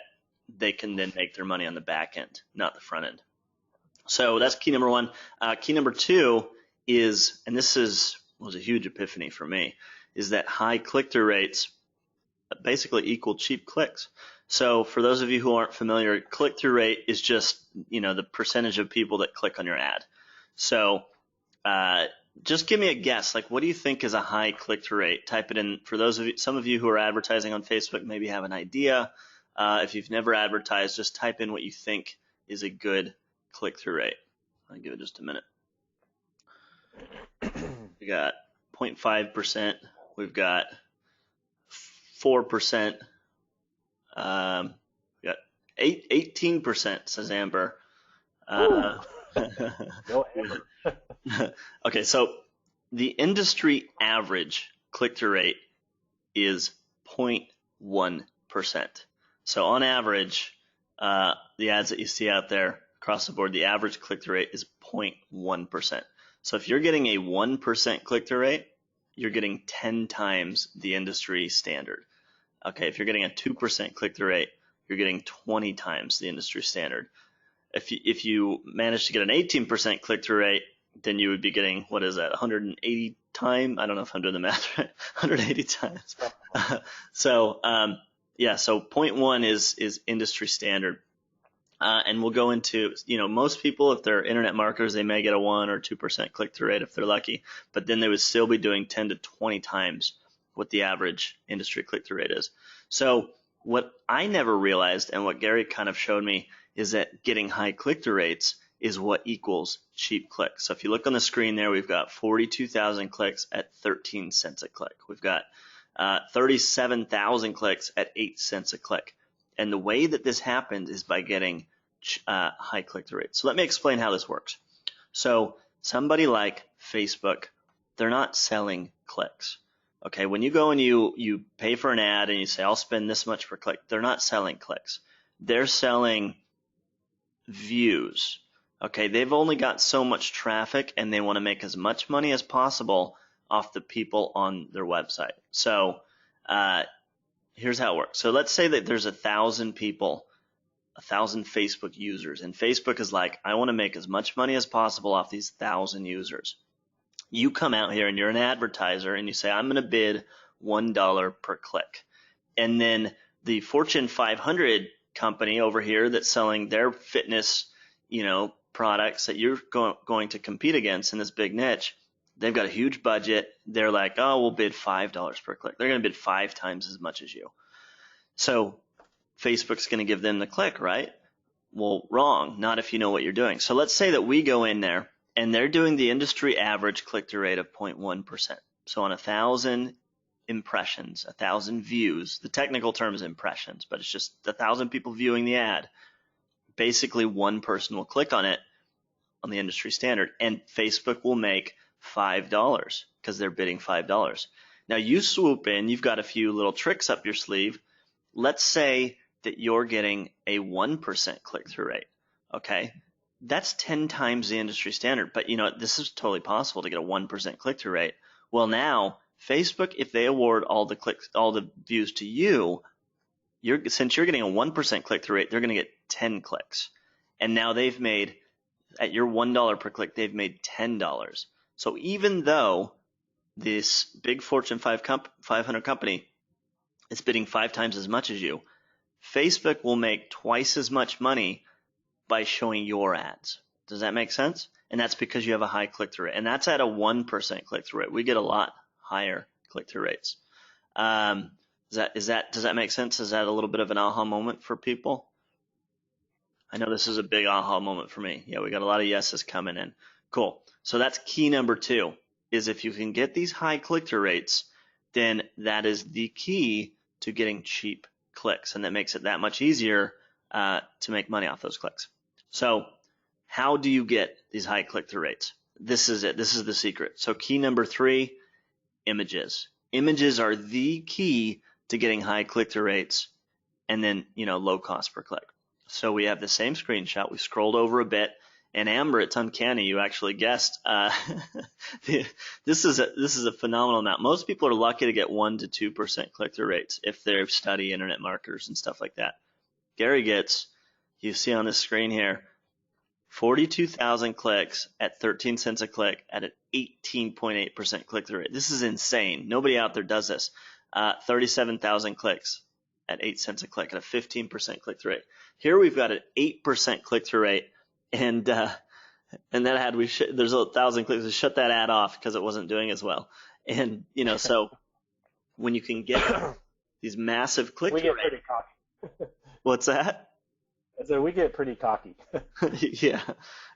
they can then make their money on the back end, not the front end. So that's key number one. Key number two is, and this was a huge epiphany for me, is that high click-through rates basically equal cheap clicks. So for those of you who aren't familiar, click-through rate is just, the percentage of people that click on your ad. So just give me a guess. Like, what do you think is a high click-through rate? Type it in. For those of you, some of you who are advertising on Facebook maybe have an idea. If you've never advertised, just type in what you think is a good click-through rate. I'll give it just a minute. We got 0.5%. We've got 4%. We got 18%, says Amber. Go Amber. Okay, so the industry average click-through rate is 0.1%. So on average, the ads that you see out there across the board, the average click-through rate is 0.1%. So if you're getting a 1% click-through rate, you're getting 10 times the industry standard. Okay, if you're getting a 2% click-through rate, you're getting 20 times the industry standard. If you manage to get an 18% click-through rate, then you would be getting, what is that, 180 times? I don't know if I'm doing the math right. 180 times. So 0.1 is industry standard. And we'll go into, most people, if they're internet marketers, they may get a 1 or 2% click-through rate if they're lucky, but then they would still be doing 10 to 20 times what the average industry click-through rate is. So what I never realized, and what Gary kind of showed me, is that getting high click-through rates is what equals cheap clicks. So if you look on the screen there, we've got 42,000 clicks at 13 cents a click. We've got 37,000 clicks at 8 cents a click. And the way that this happens is by getting high click-through rates. So let me explain how this works. So somebody like Facebook, they're not selling clicks. Okay, when you go and you pay for an ad and you say, I'll spend this much per click, they're not selling clicks. They're selling views. Okay, they've only got so much traffic and they want to make as much money as possible off the people on their website. So here's how it works. So let's say that there's 1,000 people 1,000 Facebook users, and Facebook is like, I want to make as much money as possible off these 1,000 users. You come out here and you're an advertiser and you say, I'm going to bid $1 per click. And then the Fortune 500 company over here that's selling their fitness, products that you're going to compete against in this big niche, they've got a huge budget. They're like, oh, we'll bid $5 per click. They're going to bid 5 times as much as you. So Facebook's going to give them the click, right? Well, wrong. Not if you know what you're doing. So let's say that we go in there and they're doing the industry average click-through rate of 0.1%. So on 1,000 impressions, 1,000 views, the technical term is impressions, but it's just 1,000 people viewing the ad. Basically, one person will click on it on the industry standard, and Facebook will make $5 because they're bidding $5. Now you swoop in, you've got a few little tricks up your sleeve. Let's say that you're getting a 1% click-through rate, okay? That's 10 times the industry standard, but this is totally possible to get a 1% click-through rate. Well, now Facebook, if they award all the clicks, all the views to you, since you're getting a 1% click-through rate, they're going to get 10 clicks. And now they've made, at your $1 per click, they've made $10. So even though this big Fortune 500 company is bidding 5 times as much as you, Facebook will make twice as much money by showing your ads. Does that make sense? And that's because you have a high click-through rate. And that's at a 1% click-through rate. We get a lot higher click-through rates. Does that make sense? Is that a little bit of an aha moment for people? I know this is a big aha moment for me. Yeah, we got a lot of yeses coming in. Cool. So that's key number 2, is if you can get these high click-through rates, then that is the key to getting cheap clicks, and that makes it that much easier to make money off those clicks. So how do you get these high click-through rates? This is it. This is the secret. So key number 3, images. Images are the key to getting high click-through rates and then, low cost per click. So we have the same screenshot. We scrolled over a bit, and Amber, it's uncanny. You actually guessed. This is a phenomenal amount. Most people are lucky to get 1 to 2% click-through rates if they study internet marketers and stuff like that. Gary gets, you see on the screen here, 42,000 clicks at 13 cents a click at an 18.8% click-through rate. This is insane. Nobody out there does this. 37,000 clicks at 8 cents a click at a 15% click-through rate. Here we've got an 8% click-through rate, and that ad there's 1,000 clicks. We shut that ad off because it wasn't doing as well. And so when you can get these massive click-through rates, we get pretty cocky. What's that? So we get pretty cocky.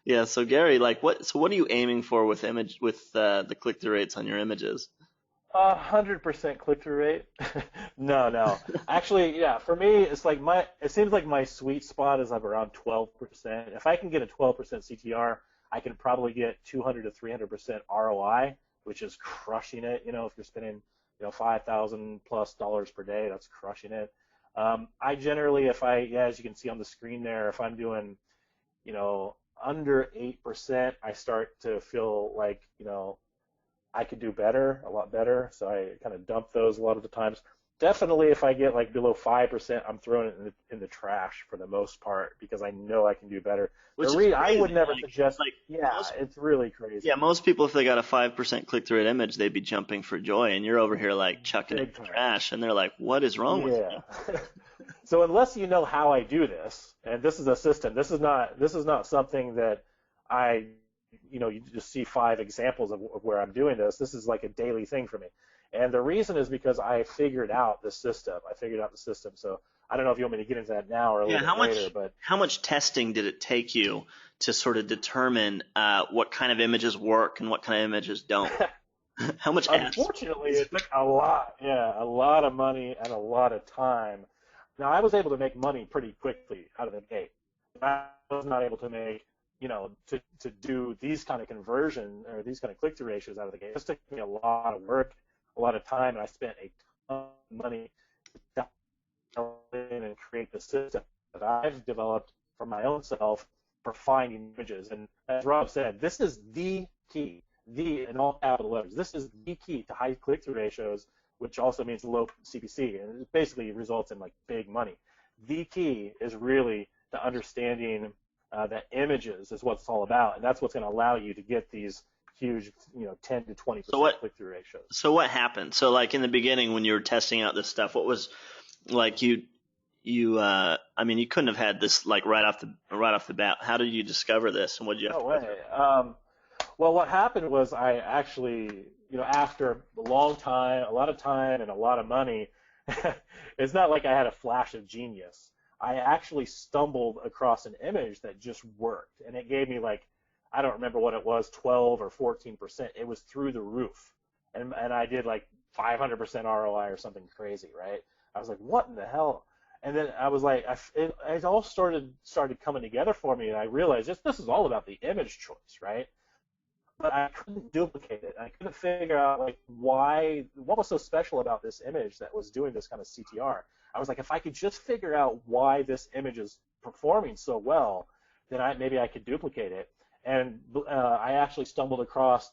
Yeah. So Gary, what are you aiming for with the click-through rates on your images? 100% click-through rate? No. Actually, yeah. For me, it seems like my sweet spot is around 12%. If I can get a 12% CTR, I can probably get 200 to 300% ROI, which is crushing it. If you're spending, $5,000+ per day, that's crushing it. I generally, as you can see on the screen there, if I'm doing, under 8%, I start to feel like, I could do better, a lot better. So I kind of dump those a lot of the times. Definitely, if I get below 5%, I'm throwing it in the trash for the most part because I know I can do better. Which is crazy. I would never suggest. It's really crazy. Yeah, most people, if they got a 5% click-through rate image, they'd be jumping for joy, and you're over here chucking it in the trash, and they're like, "What is wrong with you?" So unless you know how I do this, and this is a system, this is not something that you just see 5 examples of where I'm doing this. This is like a daily thing for me. And the reason is because I figured out the system. So I don't know if you want me to get into that now or a little bit later. But how much testing did it take you to sort of determine what kind of images work and what kind of images don't? How much? Unfortunately, it took a lot. Yeah, a lot of money and a lot of time. Now, I was able to make money pretty quickly out of the gate. I was not able to make, to do these kind of conversion or these kind of click-through ratios out of the gate. It took me a lot of work, a lot of time, and I spent a ton of money to in and create the system that I've developed for my own self for finding images. And as Rob said, this is the key, in all capital letters. This is the key to high click-through ratios, which also means low CPC, and it basically results in big money. The key is really to understanding that images is what it's all about, and that's what's going to allow you to get these huge, 10 to 20% click-through ratios. So what happened? So like in the beginning when you were testing out this stuff, what was like I mean, you couldn't have had this like right off the bat. How did you discover this, and what did you have No to way. Well, what happened was I actually, after a long time, a lot of time, and a lot of money, it's not like I had a flash of genius. I actually stumbled across an image that just worked, and it gave me like, I don't remember what it was, 12 or 14%. It was through the roof, and I did like 500% ROI or something crazy, right? I was like, what in the hell? And then I was like, it all started coming together for me, and I realized this is all about the image choice, right? But I couldn't duplicate it. I couldn't figure out like what was so special about this image that was doing this kind of CTR. I was like, if I could just figure out why this image is performing so well, then maybe I could duplicate it. And I actually stumbled across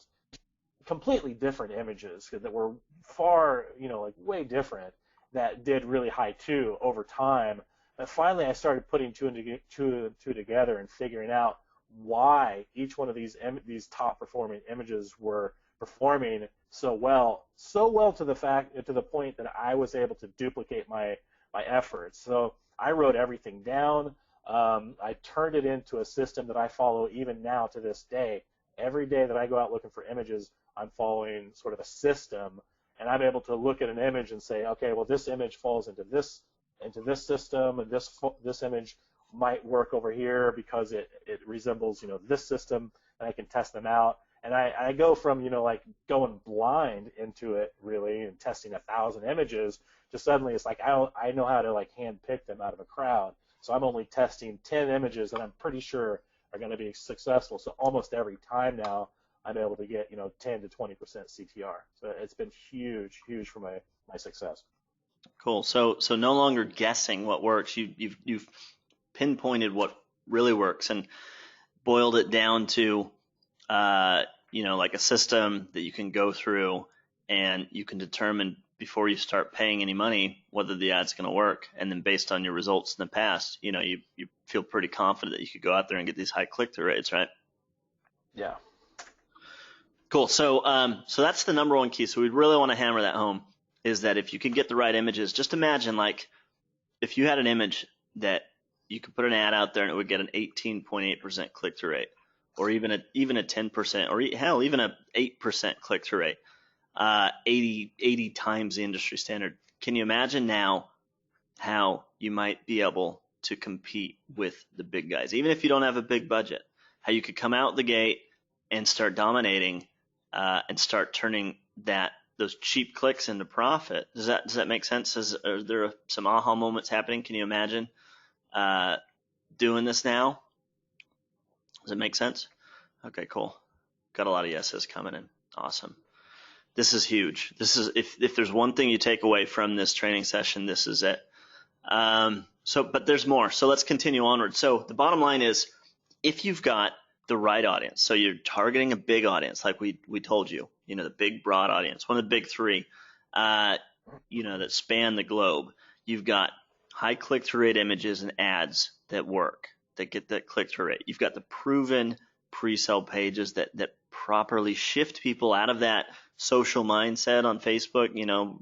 completely different images that were far, like way different, that did really high too over time. But finally, I started putting two and two together and figuring out why each one of these top performing images were performing so well to the point that I was able to duplicate my efforts. So I wrote everything down. I turned it into a system that I follow even now to this day. Every day that I go out looking for images, I'm following sort of a system, and I'm able to look at an image and say, okay, well, this image falls into this system, and this image might work over here because it resembles this system, and I can test them out. And I go from like going blind into it really and testing 1,000 images to suddenly it's like I know how to like hand pick them out of a crowd. So I'm only testing 10 images that I'm pretty sure are going to be successful. So almost every time now I'm able to get 10 to 20% CTR. So it's been huge for my success. Cool. So no longer guessing what works. You've pinpointed what really works and boiled it down to like a system that you can go through and you can determine before you start paying any money whether the ad's going to work. And then based on your results in the past, you feel pretty confident that you could go out there and get these high click-through rates, right? Yeah. Cool. So that's the number one key. So we'd really want to hammer that home, is that if you could get the right images, just imagine like if you had an image that you could put an ad out there and it would get an 18.8% click-through rate, or even a 10%, or hell, even a 8% click-through rate, 80 times the industry standard. Can you imagine now how you might be able to compete with the big guys, even if you don't have a big budget? How you could come out the gate and start dominating and start turning those cheap clicks into profit. Does that make sense? Are there some aha moments happening? Can you imagine doing this now? Does it make sense? Okay, cool. Got a lot of yeses coming in. Awesome. This is huge. This is if there's one thing you take away from this training session, this is it. But there's more. So let's continue onward. So the bottom line is, if you've got the right audience, so you're targeting a big audience, like we told you, the big broad audience, one of the big three, that span the globe. You've got high click-through rate images and ads that work, that get that click-through rate. You've got the proven pre-sale pages that properly shift people out of that social mindset on Facebook,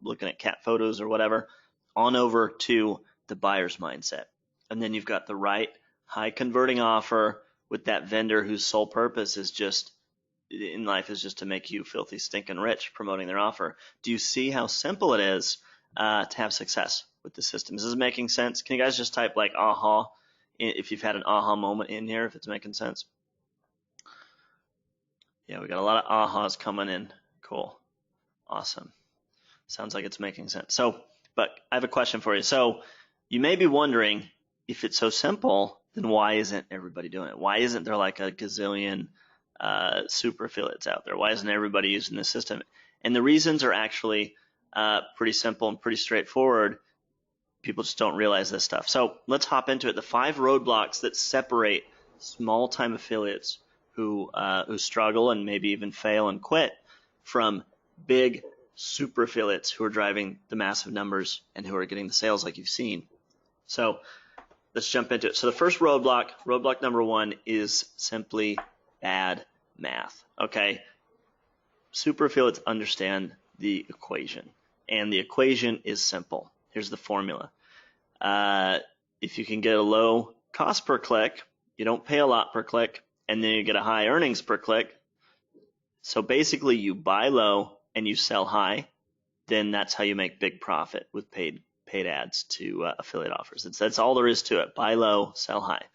looking at cat photos or whatever, on over to the buyer's mindset. And then you've got the right high converting offer with that vendor whose sole purpose is just in life is just to make you filthy stinking rich promoting their offer. Do you see how simple it is to have success with the system? Is this making sense? Can you guys just type like aha if you've had an aha moment in here, if it's making sense? Yeah, we got a lot of ahas coming in. Cool. Awesome. Sounds like it's making sense. But I have a question for you. So you may be wondering, if it's so simple, then why isn't everybody doing it? Why isn't there like a gazillion super affiliates out there? Why isn't everybody using this system? And the reasons are actually pretty simple and pretty straightforward. People just don't realize this stuff. So let's hop into it. The 5 roadblocks that separate small-time affiliates who struggle and maybe even fail and quit from big super affiliates who are driving the massive numbers and who are getting the sales like you've seen. So let's jump into it. So the first roadblock number 1 is simply bad math. Okay, super affiliates understand the equation, and the equation is simple. Here's the formula. If you can get a low cost per click, you don't pay a lot per click, and then you get a high earnings per click. So basically you buy low and you sell high, then that's how you make big profit with paid ads to affiliate offers. That's all there is to it. Buy low, sell high.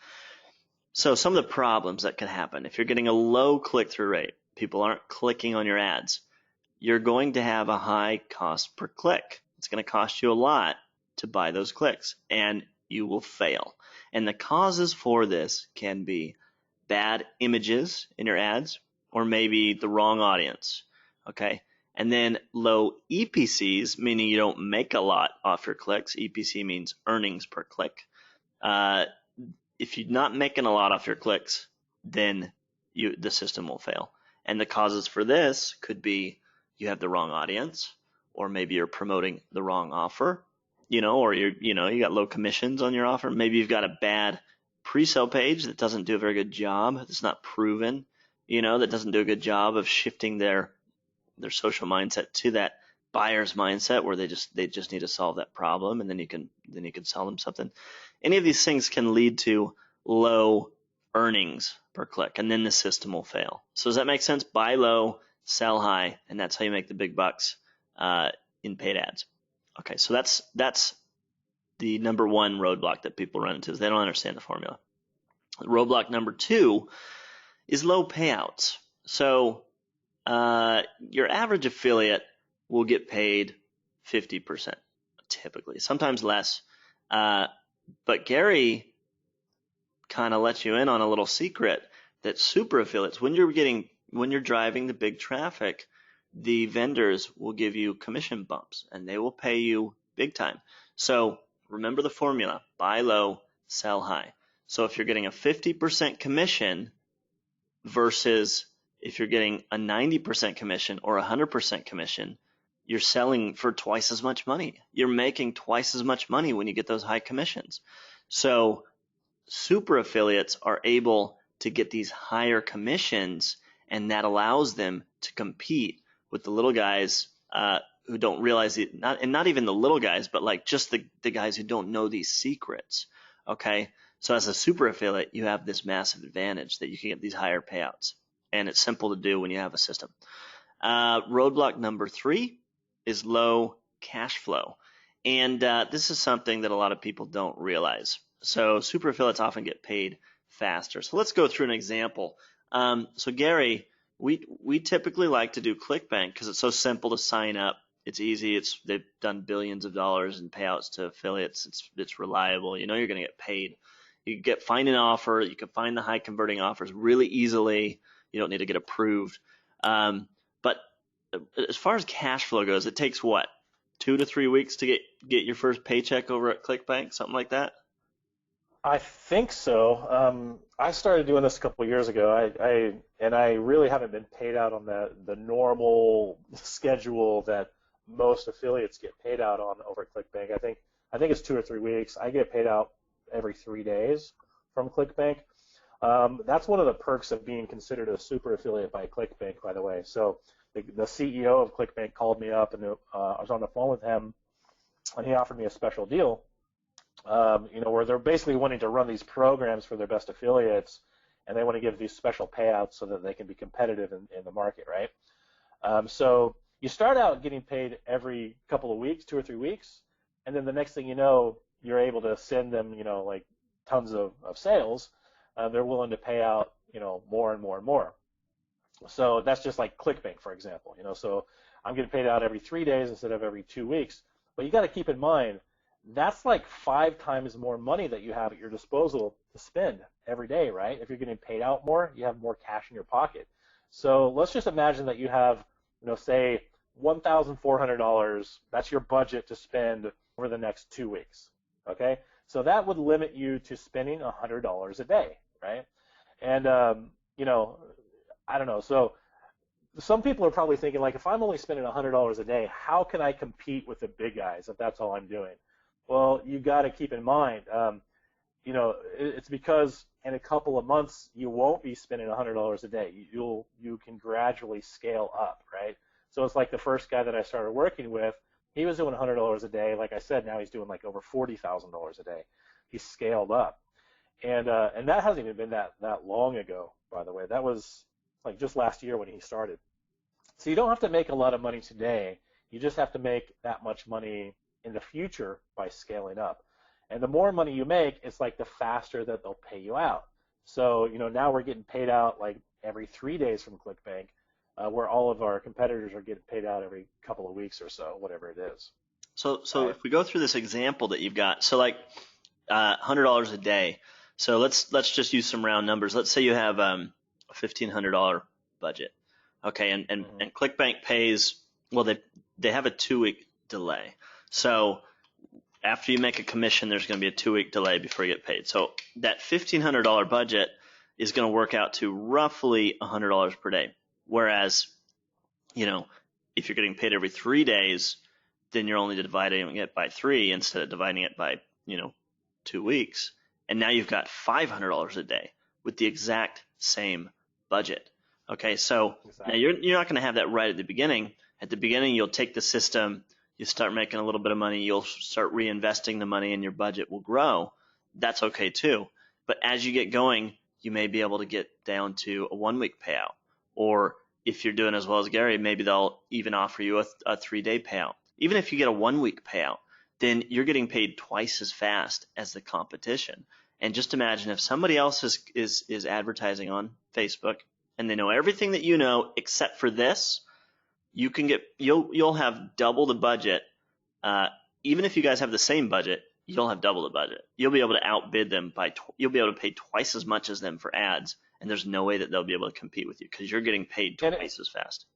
So some of the problems that can happen, if you're getting a low click-through rate, people aren't clicking on your ads, you're going to have a high cost per click. It's going to cost you a lot to buy those clicks, and you will fail. And the causes for this can be bad images in your ads, or maybe the wrong audience, okay? And then low EPCs, meaning you don't make a lot off your clicks. EPC means earnings per click. If you're not making a lot off your clicks, then the system will fail. And the causes for this could be you have the wrong audience, or maybe you're promoting the wrong offer, or you got low commissions on your offer. Maybe you've got a bad pre-sale page that doesn't do a very good job. It's not proven, that doesn't do a good job of shifting their social mindset to that buyer's mindset where they just need to solve that problem, and then you can sell them something. Any of these things can lead to low earnings per click, and then the system will fail. So does that make sense? Buy low, sell high, and that's how you make the big bucks in paid ads. Okay, so that's the number 1 roadblock that people run into, is they don't understand the formula. Roadblock number 2 is low payouts. So your average affiliate will get paid 50% typically, sometimes less. But Gary kind of lets you in on a little secret that super affiliates, when you're driving the big traffic, the vendors will give you commission bumps and they will pay you big time. So remember the formula: buy low, sell high. So if you're getting a 50% commission versus if you're getting a 90% commission or 100% commission, you're selling for twice as much money. You're making twice as much money when you get those high commissions. So super affiliates are able to get these higher commissions, and that allows them to compete with the little guys who don't realize it, not even the little guys, but like just the guys who don't know these secrets. Okay, so as a super affiliate, you have this massive advantage that you can get these higher payouts, and it's simple to do when you have a system. Roadblock number 3 is low cash flow, and this is something that a lot of people don't realize. So super affiliates often get paid faster. So let's go through an example. So Gary, we typically like to do ClickBank because it's so simple to sign up. It's easy. They've done billions of dollars in payouts to affiliates. It's reliable. You're going to get paid. You find an offer. You can find the high converting offers really easily. You don't need to get approved. But as far as cash flow goes, it takes what, 2 to 3 weeks to get your first paycheck over at ClickBank, something like that? I think so. I started doing this a couple of years ago. I really haven't been paid out on the normal schedule that most affiliates get paid out on over at ClickBank. I think it's 2 or 3 weeks. I get paid out every 3 days from ClickBank. That's one of the perks of being considered a super affiliate by ClickBank, by the way. So the CEO of ClickBank called me up, and I was on the phone with him, and he offered me a special deal. Where they're basically wanting to run these programs for their best affiliates, and they want to give these special payouts so that they can be competitive in the market, right? So you start out getting paid every couple of weeks, 2 or 3 weeks, and then the next thing you know, you're able to send them, like tons of sales. They're willing to pay out, more and more and more. So that's just like ClickBank, for example. So I'm getting paid out every 3 days instead of every 2 weeks. But you got to keep in mind, that's like 5 times more money that you have at your disposal to spend every day, right? If you're getting paid out more, you have more cash in your pocket. So let's just imagine that you have, say $1,400. That's your budget to spend over the next 2 weeks, okay? So that would limit you to spending $100 a day, right? And, I don't know. So some people are probably thinking, like, if I'm only spending $100 a day, how can I compete with the big guys if that's all I'm doing? Well, you got to keep in mind, it's because in a couple of months you won't be spending $100 a day. You can gradually scale up, right? So it's like the first guy that I started working with, he was doing $100 a day. Like I said, now he's doing like over $40,000 a day. He's scaled up, and that hasn't even been that long ago, by the way. That was like just last year when he started. So you don't have to make a lot of money today. You just have to make that much money in the future by scaling up. And the more money you make, it's like the faster that they'll pay you out. So, now we're getting paid out like every 3 days from ClickBank, where all of our competitors are getting paid out every couple of weeks or so, whatever it is. So if we go through this example that you've got, so like $100 a day. So let's just use some round numbers. Let's say you have a $1,500 budget. Okay, and ClickBank pays, well, they have a 2-week delay. So after you make a commission, there's going to be a 2-week delay before you get paid. So that $1,500 budget is going to work out to roughly $100 per day. Whereas, if you're getting paid every 3 days, then you're only dividing it by 3 instead of dividing it by, 2 weeks. And now you've got $500 a day with the exact same budget. Okay, so Now you're not going to have that right at the beginning. At the beginning, you'll take the system, you start making a little bit of money, you'll start reinvesting the money, and your budget will grow. That's okay too. But as you get going, you may be able to get down to a 1-week payout. Or if you're doing as well as Gary, maybe they'll even offer you a 3-day payout. Even if you get a 1-week payout, then you're getting paid twice as fast as the competition. And just imagine if somebody else is advertising on Facebook and they know everything that you know except for this, you'll have double the budget. Even if you guys have the same budget, you'll have double the budget. You'll be able to outbid them you'll be able to pay twice as much as them for ads, and there's no way that they'll be able to compete with you because you're getting paid twice as fast.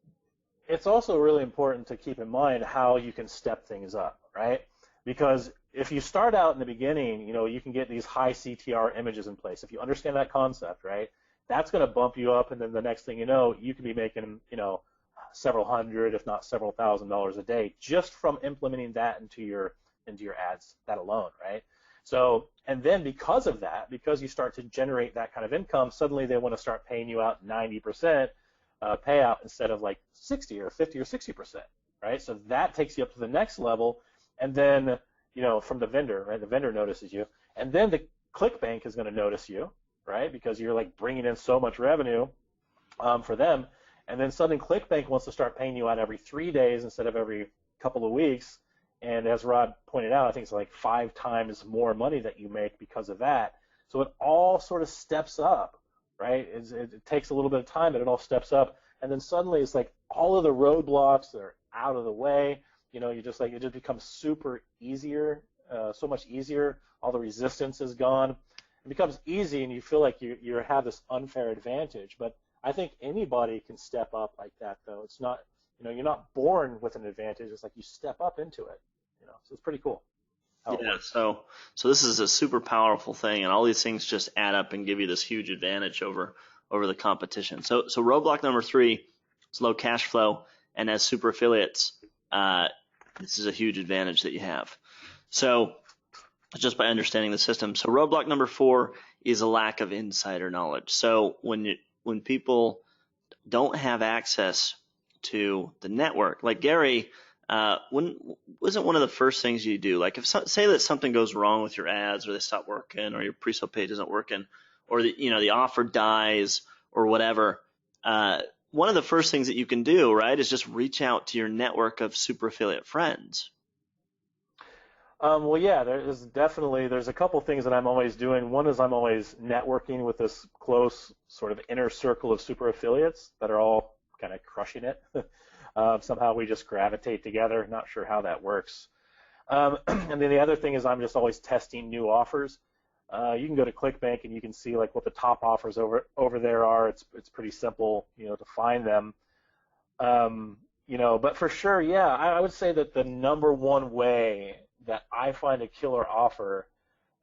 It's also really important to keep in mind how you can step things up, right? Because if you start out in the beginning, you can get these high CTR images in place. If you understand that concept, right, that's going to bump you up, and then the next thing you know, you can be making, several hundred, if not several $1,000s a day just from implementing that into your ads, that alone, right? So, and then because of that, because you start to generate that kind of income, suddenly they want to start paying you out 90% payout instead of like 60 or 50 or 60%, right? So that takes you up to the next level, and then, from the vendor, right? The vendor notices you, and then the ClickBank is going to notice you, right? Because you're like bringing in so much revenue for them. And then suddenly ClickBank wants to start paying you out every 3 days instead of every couple of weeks. And as Rod pointed out, I think it's like 5 times more money that you make because of that. So it all sort of steps up, right? It takes a little bit of time, but it all steps up. And then suddenly it's like all of the roadblocks are out of the way. It just becomes super easier, so much easier. All the resistance is gone. It becomes easy, and you feel like you have this unfair advantage. But I think anybody can step up like that, though. It's not, you're not born with an advantage. It's like you step up into it, So it's pretty cool. Yeah. So this is a super powerful thing, and all these things just add up and give you this huge advantage over the competition. So roadblock number 3 is low cash flow, and as super affiliates, this is a huge advantage that you have. So just by understanding the system. So roadblock number 4 is a lack of insider knowledge. So when people don't have access to the network, like Gary, wasn't one of the first things you do, like say that something goes wrong with your ads, or they stop working, or your pre-sale page isn't working, or the offer dies, or whatever, one of the first things that you can do, right, is just reach out to your network of super affiliate friends. Well, yeah, there's a couple things that I'm always doing. One is I'm always networking with this close sort of inner circle of super affiliates that are all kind of crushing it. Somehow we just gravitate together. Not sure how that works. And then the other thing is I'm just always testing new offers. You can go to ClickBank and you can see like what the top offers over there are. It's pretty simple, to find them. But for sure, yeah, I would say that the number one way that I find a killer offer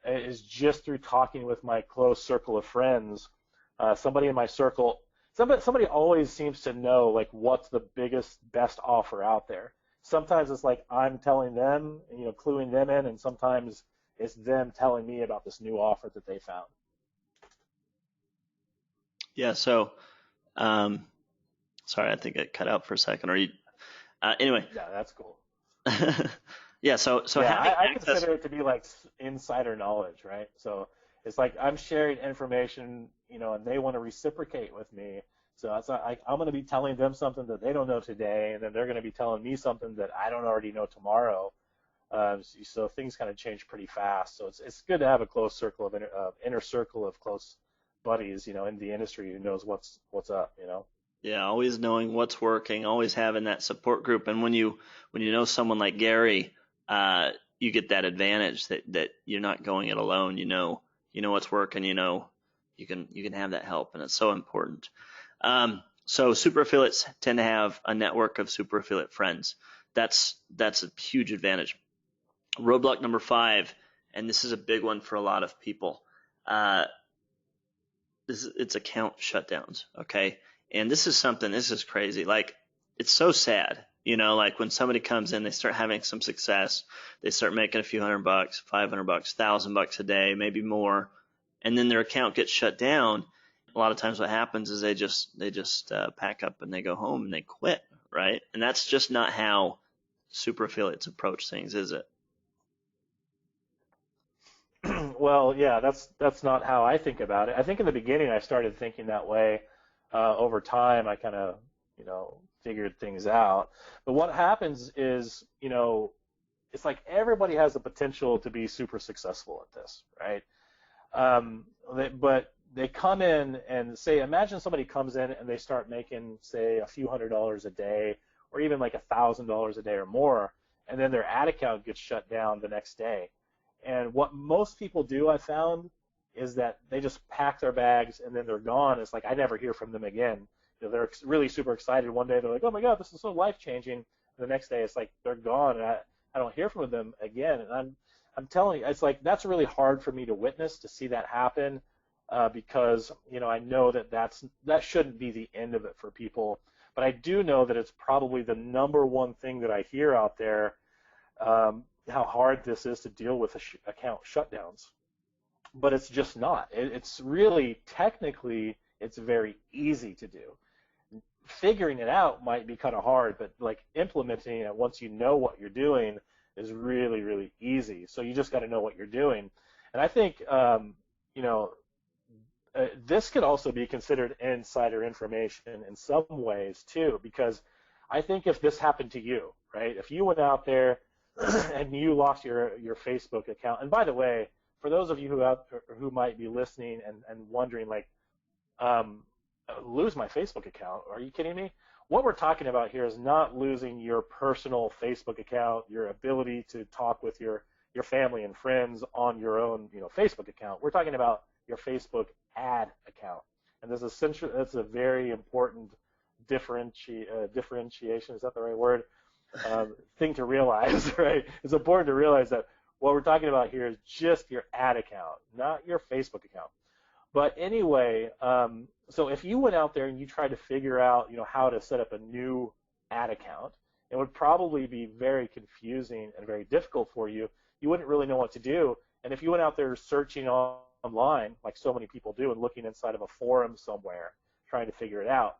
is just through talking with my close circle of friends. Somebody in my circle, somebody always seems to know like what's the best offer out there. Sometimes it's like I'm telling them, cluing them in, and sometimes It's them telling me about this new offer that they found. Yeah. So, um, sorry, I think it cut out for a second. Or you, anyway. Yeah, that's cool. Yeah. So Yeah, having I access. consider it to be like insider knowledge, right? So it's like I'm sharing information, and they want to reciprocate with me. So it's like I'm going to be telling them something that they don't know today, and then they're going to be telling me something that I don't already know tomorrow. So things kind of change pretty fast. So it's good to have a close circle of inner circle of close buddies, in the industry who knows what's up. Yeah, always knowing what's working, always having that support group. And when you know someone like Gary, you get that advantage that you're not going it alone. You know what's working. You can have that help, and it's so important. So super affiliates tend to have a network of super affiliate friends. That's a huge advantage. Roadblock number 5, and this is a big one for a lot of people. Uh, it's account shutdowns. Okay. And this is crazy. Like, it's so sad, like when somebody comes in, they start having some success, they start making a few $100, $500, $1,000 a day, maybe more, and then their account gets shut down. A lot of times what happens is they just pack up and they go home and they quit, right? And that's just not how super affiliates approach things, is it? Well, yeah, that's not how I think about it. I think in the beginning I started thinking that way. Over time, I kind of, figured things out. But what happens is, it's like everybody has the potential to be super successful at this, right? But they come in and say, imagine somebody comes in and they start making, say, a few $100s a day, or even like $1,000 a day or more, and then their ad account gets shut down the next day. And what most people do, I found, is that they just pack their bags and then they're gone. It's like I never hear from them again. They're really super excited. One day they're like, "Oh my God, this is so life changing." The next day it's like they're gone, and I don't hear from them again. And I'm telling you, it's like that's really hard for me to witness, to see that happen, because I know that shouldn't be the end of it for people. But I do know that it's probably the number one thing that I hear out there. How hard this is to deal with account shutdowns. But it's just not. It's really, technically, it's very easy to do. Figuring it out might be kind of hard, but like implementing it once you know what you're doing is really, really easy. So you just got to know what you're doing. And I think, this could also be considered insider information in some ways too, because I think if this happened to you, right? If you went out there and you lost your Facebook account, and by the way, for those of you who might be listening and wondering, like, lose my Facebook account? Are you kidding me? What we're talking about here is not losing your personal Facebook account, your ability to talk with your family and friends on your own, Facebook account. We're talking about your Facebook ad account, and that's a very important differentiation. Is that the right word? Thing to realize, right? It's important to realize that what we're talking about here is just your ad account, not your Facebook account. But anyway, so if you went out there and you tried to figure out, how to set up a new ad account, it would probably be very confusing and very difficult for you. You wouldn't really know what to do. And if you went out there searching online, like so many people do, and looking inside of a forum somewhere, trying to figure it out,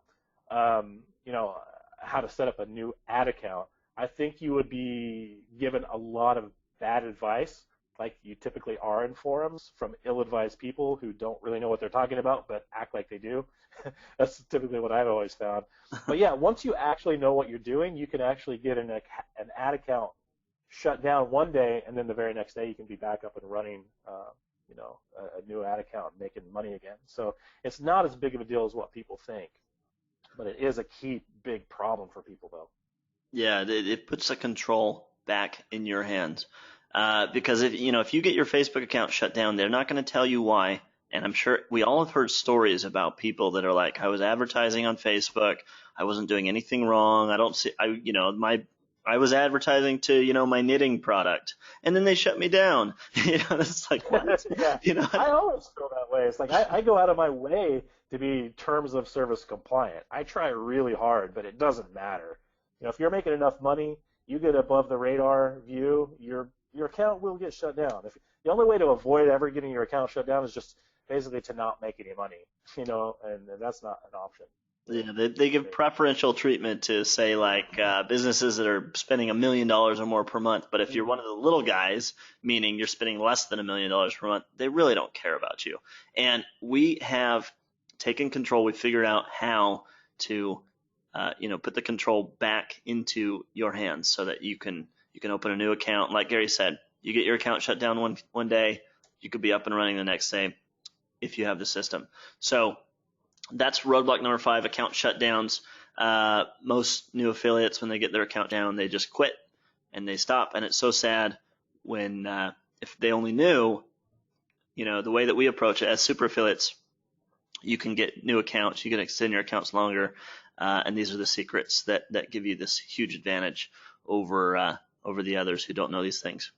how to set up a new ad account, I think you would be given a lot of bad advice, like you typically are in forums, from ill-advised people who don't really know what they're talking about but act like they do. That's typically what I've always found. But yeah, once you actually know what you're doing, you can actually get an ad account shut down one day, and then the very next day you can be back up and running, a new ad account, making money again. So it's not as big of a deal as what people think, but it is a key big problem for people, though. Yeah, it puts the control back in your hands. Because if you get your Facebook account shut down, they're not going to tell you why. And I'm sure we all have heard stories about people that are like, I was advertising on Facebook, I wasn't doing anything wrong. I was advertising to, my knitting product, and then they shut me down. It's like, what? Yeah, I always feel that way. It's like I go out of my way to be terms of service compliant. I try really hard, but it doesn't matter. If you're making enough money, you get above the radar view, you're your account will get shut down. If the only way to avoid ever getting your account shut down is just basically to not make any money, and that's not an option. Yeah, they give preferential treatment to say like businesses that are spending $1 million or more per month. But if you're one of the little guys, meaning you're spending less than $1 million per month, they really don't care about you. And we have taken control. We figured out how to, put the control back into your hands so that you can open a new account. Like Gary said, you get your account shut down one day, you could be up and running the next day if you have the system. So that's roadblock number 5, account shutdowns. Most new affiliates, when they get their account down, they just quit and they stop. And it's so sad when, if they only knew, the way that we approach it as super affiliates, you can get new accounts, you can extend your accounts longer. And these are the secrets that give you this huge advantage over the others who don't know these things.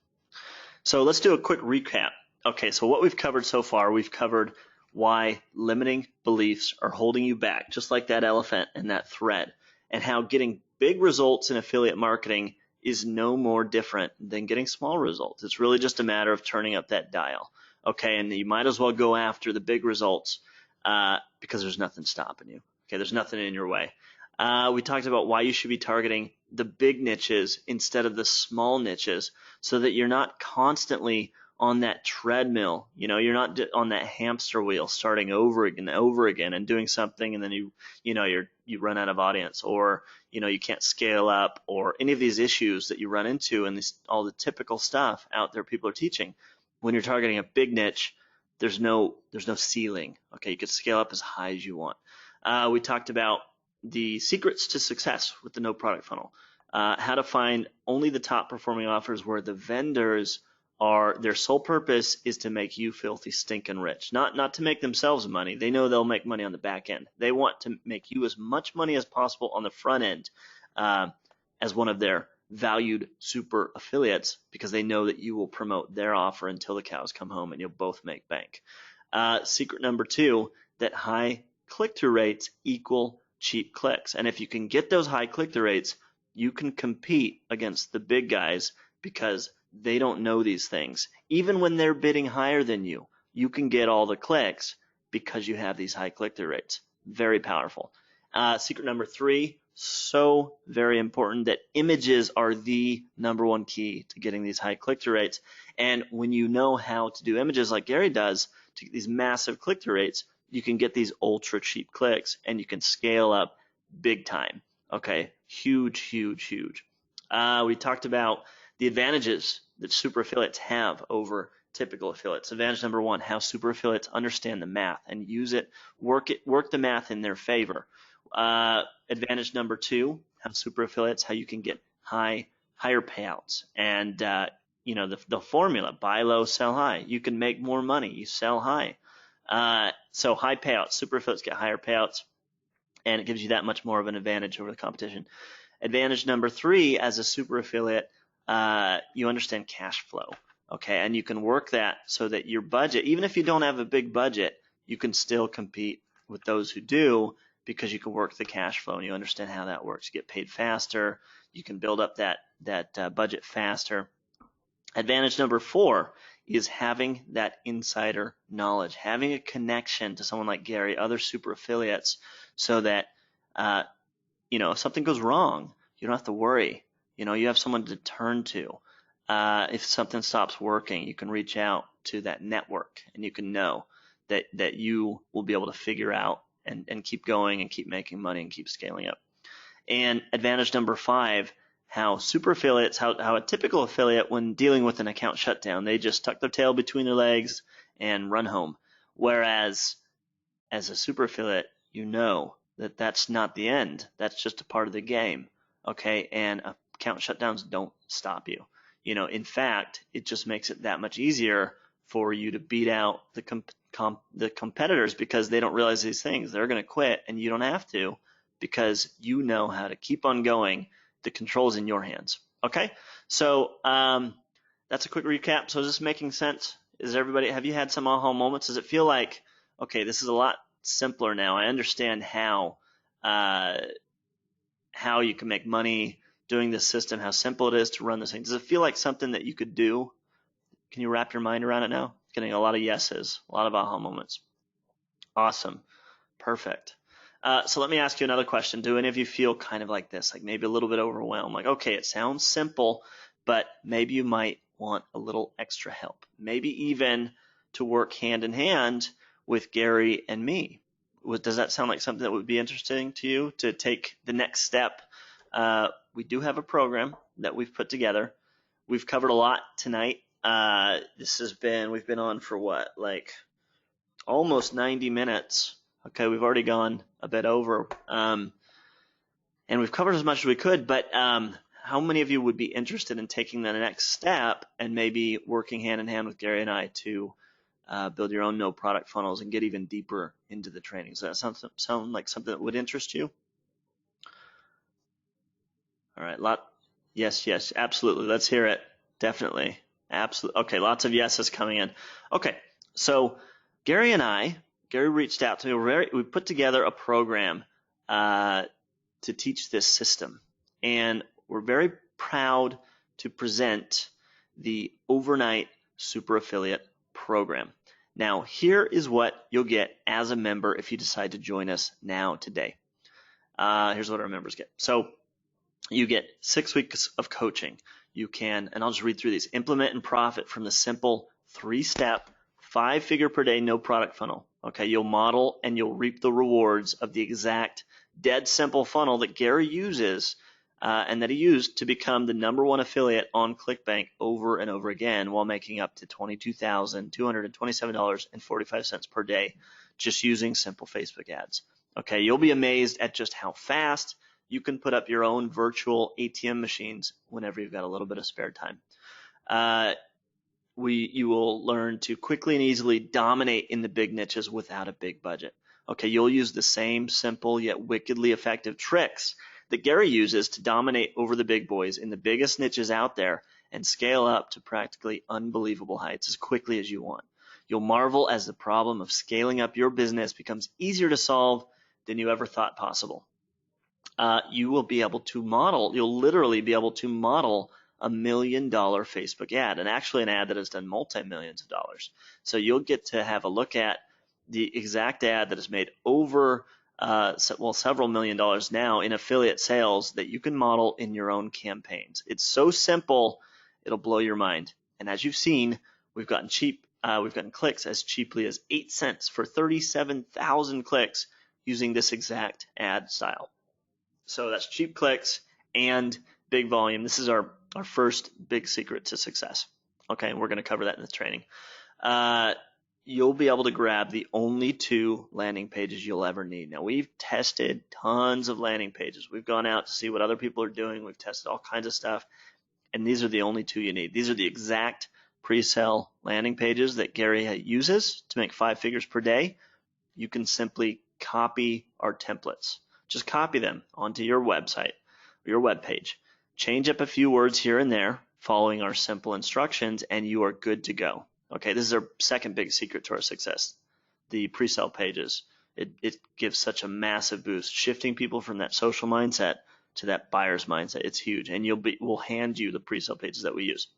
So let's do a quick recap. Okay, so what we've covered so far, we've covered why limiting beliefs are holding you back, just like that elephant and that thread, and how getting big results in affiliate marketing is no more different than getting small results. It's really just a matter of turning up that dial. Okay, and you might as well go after the big results because there's nothing stopping you. Okay, there's nothing in your way. We talked about why you should be targeting the big niches instead of the small niches so that you're not constantly on that treadmill. You're not on that hamster wheel starting over again and doing something, and then you run out of audience, or you can't scale up, or any of these issues that you run into, and all the typical stuff out there people are teaching. When you're targeting a big niche, there's no ceiling. Okay, you can scale up as high as you want. We talked about the secrets to success with the no product funnel, how to find only the top performing offers where the vendors their sole purpose is to make you filthy stinking rich, not to make themselves money. They know they'll make money on the back end. They want to make you as much money as possible on the front end as one of their valued super affiliates, because they know that you will promote their offer until the cows come home and you'll both make bank. Secret number 2, that high click-through rates equal cheap clicks. And if you can get those high click-through rates, you can compete against the big guys because they don't know these things. Even when they're bidding higher than you, you can get all the clicks because you have these high click-through rates. Very powerful. Secret number 3, so very important, that images are the number 1 key to getting these high click-through rates. And when you know how to do images like Gary does to get these massive click-through rates, you can get these ultra cheap clicks and you can scale up big time. Okay, huge, huge, huge. We talked about the advantages that super affiliates have over typical affiliates. Advantage number 1, how super affiliates understand the math and use it, work the math in their favor. Advantage number 2, how super affiliates, how you can get higher payouts. And the formula, buy low, sell high. You can make more money, you sell high. So high payouts, super affiliates get higher payouts, and it gives you that much more of an advantage over the competition. Advantage number 3, as a super affiliate, you understand cash flow, okay? And you can work that so that your budget, even if you don't have a big budget, you can still compete with those who do, because you can work the cash flow and you understand how that works. You get paid faster, you can build up that budget faster. Advantage number 4 is having that insider knowledge, having a connection to someone like Gary, other super affiliates, so that if something goes wrong, you don't have to worry. You have someone to turn to. If something stops working, you can reach out to that network and you can know that you will be able to figure out and keep going and keep making money and keep scaling up. And advantage number 5, how super affiliates, how a typical affiliate, when dealing with an account shutdown, they just tuck their tail between their legs and run home. Whereas as a super affiliate, you know that that's not the end. That's just a part of the game. Okay, and account shutdowns don't stop you. In fact, it just makes it that much easier for you to beat out the competitors, because they don't realize these things. They're going to quit and you don't have to, because you know how to keep on going. The control's in your hands. Okay, so that's a quick recap. So is this making sense? Have you had some aha moments? Does it feel like, okay, this is a lot simpler now? I understand how you can make money doing this system, how simple it is to run this thing. Does it feel like something that you could do? Can you wrap your mind around it now? Getting a lot of yeses, a lot of aha moments. Awesome. Perfect. So let me ask you another question. Do any of you feel kind of like this, like maybe a little bit overwhelmed? Like, okay, it sounds simple, but maybe you might want a little extra help. Maybe even to work hand in hand with Gary and me. Does that sound like something that would be interesting to you to take the next step? We do have a program that we've put together. We've covered a lot tonight. We've been on for what, like almost 90 minutes. Okay, we've already gone a bit over, and we've covered as much as we could, but how many of you would be interested in taking the next step and maybe working hand in hand with Gary and I to build your own no product funnels and get even deeper into the training? Does that sound like something that would interest you? All right, yes, absolutely. Let's hear it. Definitely. Absolutely. Okay, lots of yeses coming in. Okay, so Gary reached out to me. We put together a program to teach this system, and we're very proud to present the Overnight Super Affiliate Program. Now, here is what you'll get as a member if you decide to join us now today. Here's what our members get. So you get 6 weeks of coaching. You can, and I'll just read through these, implement and profit from the simple 3-step, 5-figure per day, no product funnel. Okay, you'll model and you'll reap the rewards of the exact dead simple funnel that Gary uses and that he used to become the #1 affiliate on ClickBank over and over again while making up to $22,227.45 per day just using simple Facebook ads. Okay, you'll be amazed at just how fast you can put up your own virtual ATM machines whenever you've got a little bit of spare time. You will learn to quickly and easily dominate in the big niches without a big budget. Okay, you'll use the same simple yet wickedly effective tricks that Gary uses to dominate over the big boys in the biggest niches out there and scale up to practically unbelievable heights as quickly as you want. You'll marvel as the problem of scaling up your business becomes easier to solve than you ever thought possible. You'll literally be able to model $1 million Facebook ad, and actually an ad that has done multi-millions of dollars. So you'll get to have a look at the exact ad that has made over several $1 million now in affiliate sales that you can model in your own campaigns. It's so simple, it'll blow your mind. And as you've seen, we've gotten clicks as cheaply as 8 cents for 37,000 clicks using this exact ad style. So that's cheap clicks and big volume. This is our first big secret to success. Okay, and we're going to cover that in the training. You'll be able to grab the only 2 landing pages you'll ever need. Now, we've tested tons of landing pages. We've gone out to see what other people are doing. We've tested all kinds of stuff, and these are the only 2 you need. These are the exact pre-sale landing pages that Gary uses to make 5 figures per day. You can simply copy our templates. Just copy them onto your website or your web page. Change up a few words here and there following our simple instructions, and you are good to go. Okay, this is our second big secret to our success, the pre-sale pages. It gives such a massive boost, shifting people from that social mindset to that buyer's mindset. It's huge, and we'll hand you the pre-sale pages that we use.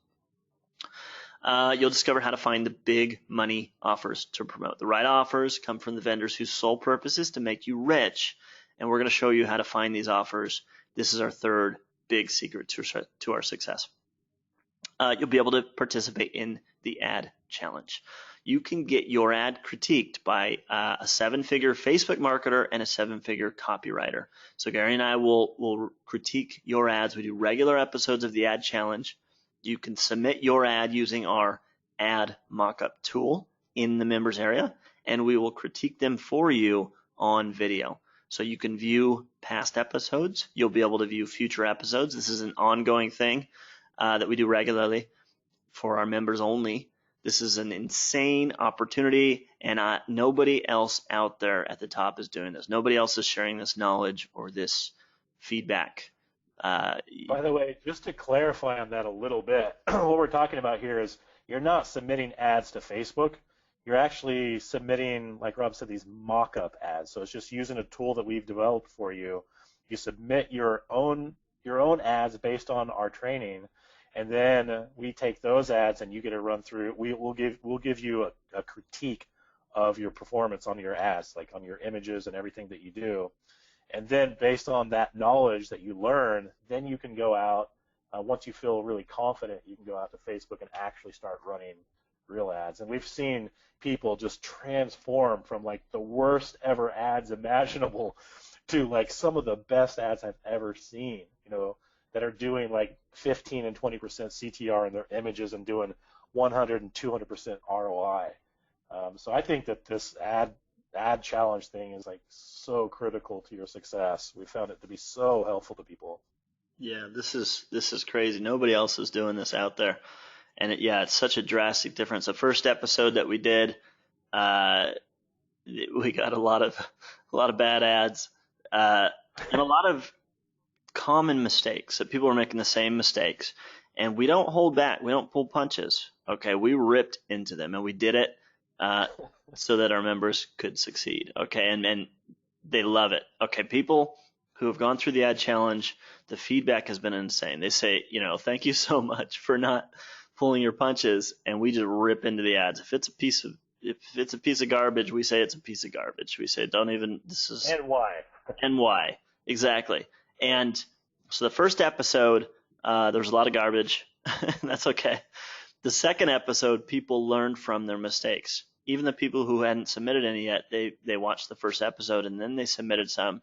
You'll discover how to find the big money offers to promote. The right offers come from the vendors whose sole purpose is to make you rich, and we're going to show you how to find these offers. This is our third big secret to our success. You'll be able to participate in the ad challenge. You can get your ad critiqued by a 7-figure Facebook marketer and a 7-figure copywriter. So Gary and I will critique your ads. We do regular episodes of the ad challenge. You can submit your ad using our ad mockup tool in the members area, and we will critique them for you on video. So you can view past episodes. You'll be able to view future episodes. This is an ongoing thing that we do regularly for our members only. This is an insane opportunity, and nobody else out there at the top is doing this. Nobody else is sharing this knowledge or this feedback. By the way, just to clarify on that a little bit, what we're talking about here is you're not submitting ads to Facebook. You're actually submitting, like Rob said, these mock-up ads. So it's just using a tool that we've developed for you. You submit your own your own ads based on our training, and then we take those ads and you get to run through. We'll give you a critique of your performance on your ads, like on your images and everything that you do. And then based on that knowledge that you learn, then you can go out, once you feel really confident, you can go out to Facebook and actually start running real ads. And we've seen people just transform from like the worst ever ads imaginable to like some of the best ads I've ever seen, that are doing like 15 and 20% CTR in their images and doing 100 and 200% ROI. So I think that this ad challenge thing is like so critical to your success. We found it to be so helpful to people. Yeah, this is crazy. Nobody else is doing this out there, and it's such a drastic difference. The first episode that we did, we got a lot of bad ads, and a lot of common mistakes that people are making the same mistakes, and we don't hold back. We don't pull punches. Okay, we ripped into them, and we did it so that our members could succeed. Okay, and they love it. Okay, people who have gone through the ad challenge, the feedback has been insane. They say, thank you so much for not pulling your punches, and we just rip into the ads. If it's a piece of garbage, we say it's a piece of garbage. We say and why. And why. Exactly. And so the first episode, there was a lot of garbage. That's okay. The second episode, people learned from their mistakes. Even the people who hadn't submitted any yet, they watched the first episode and then they submitted some,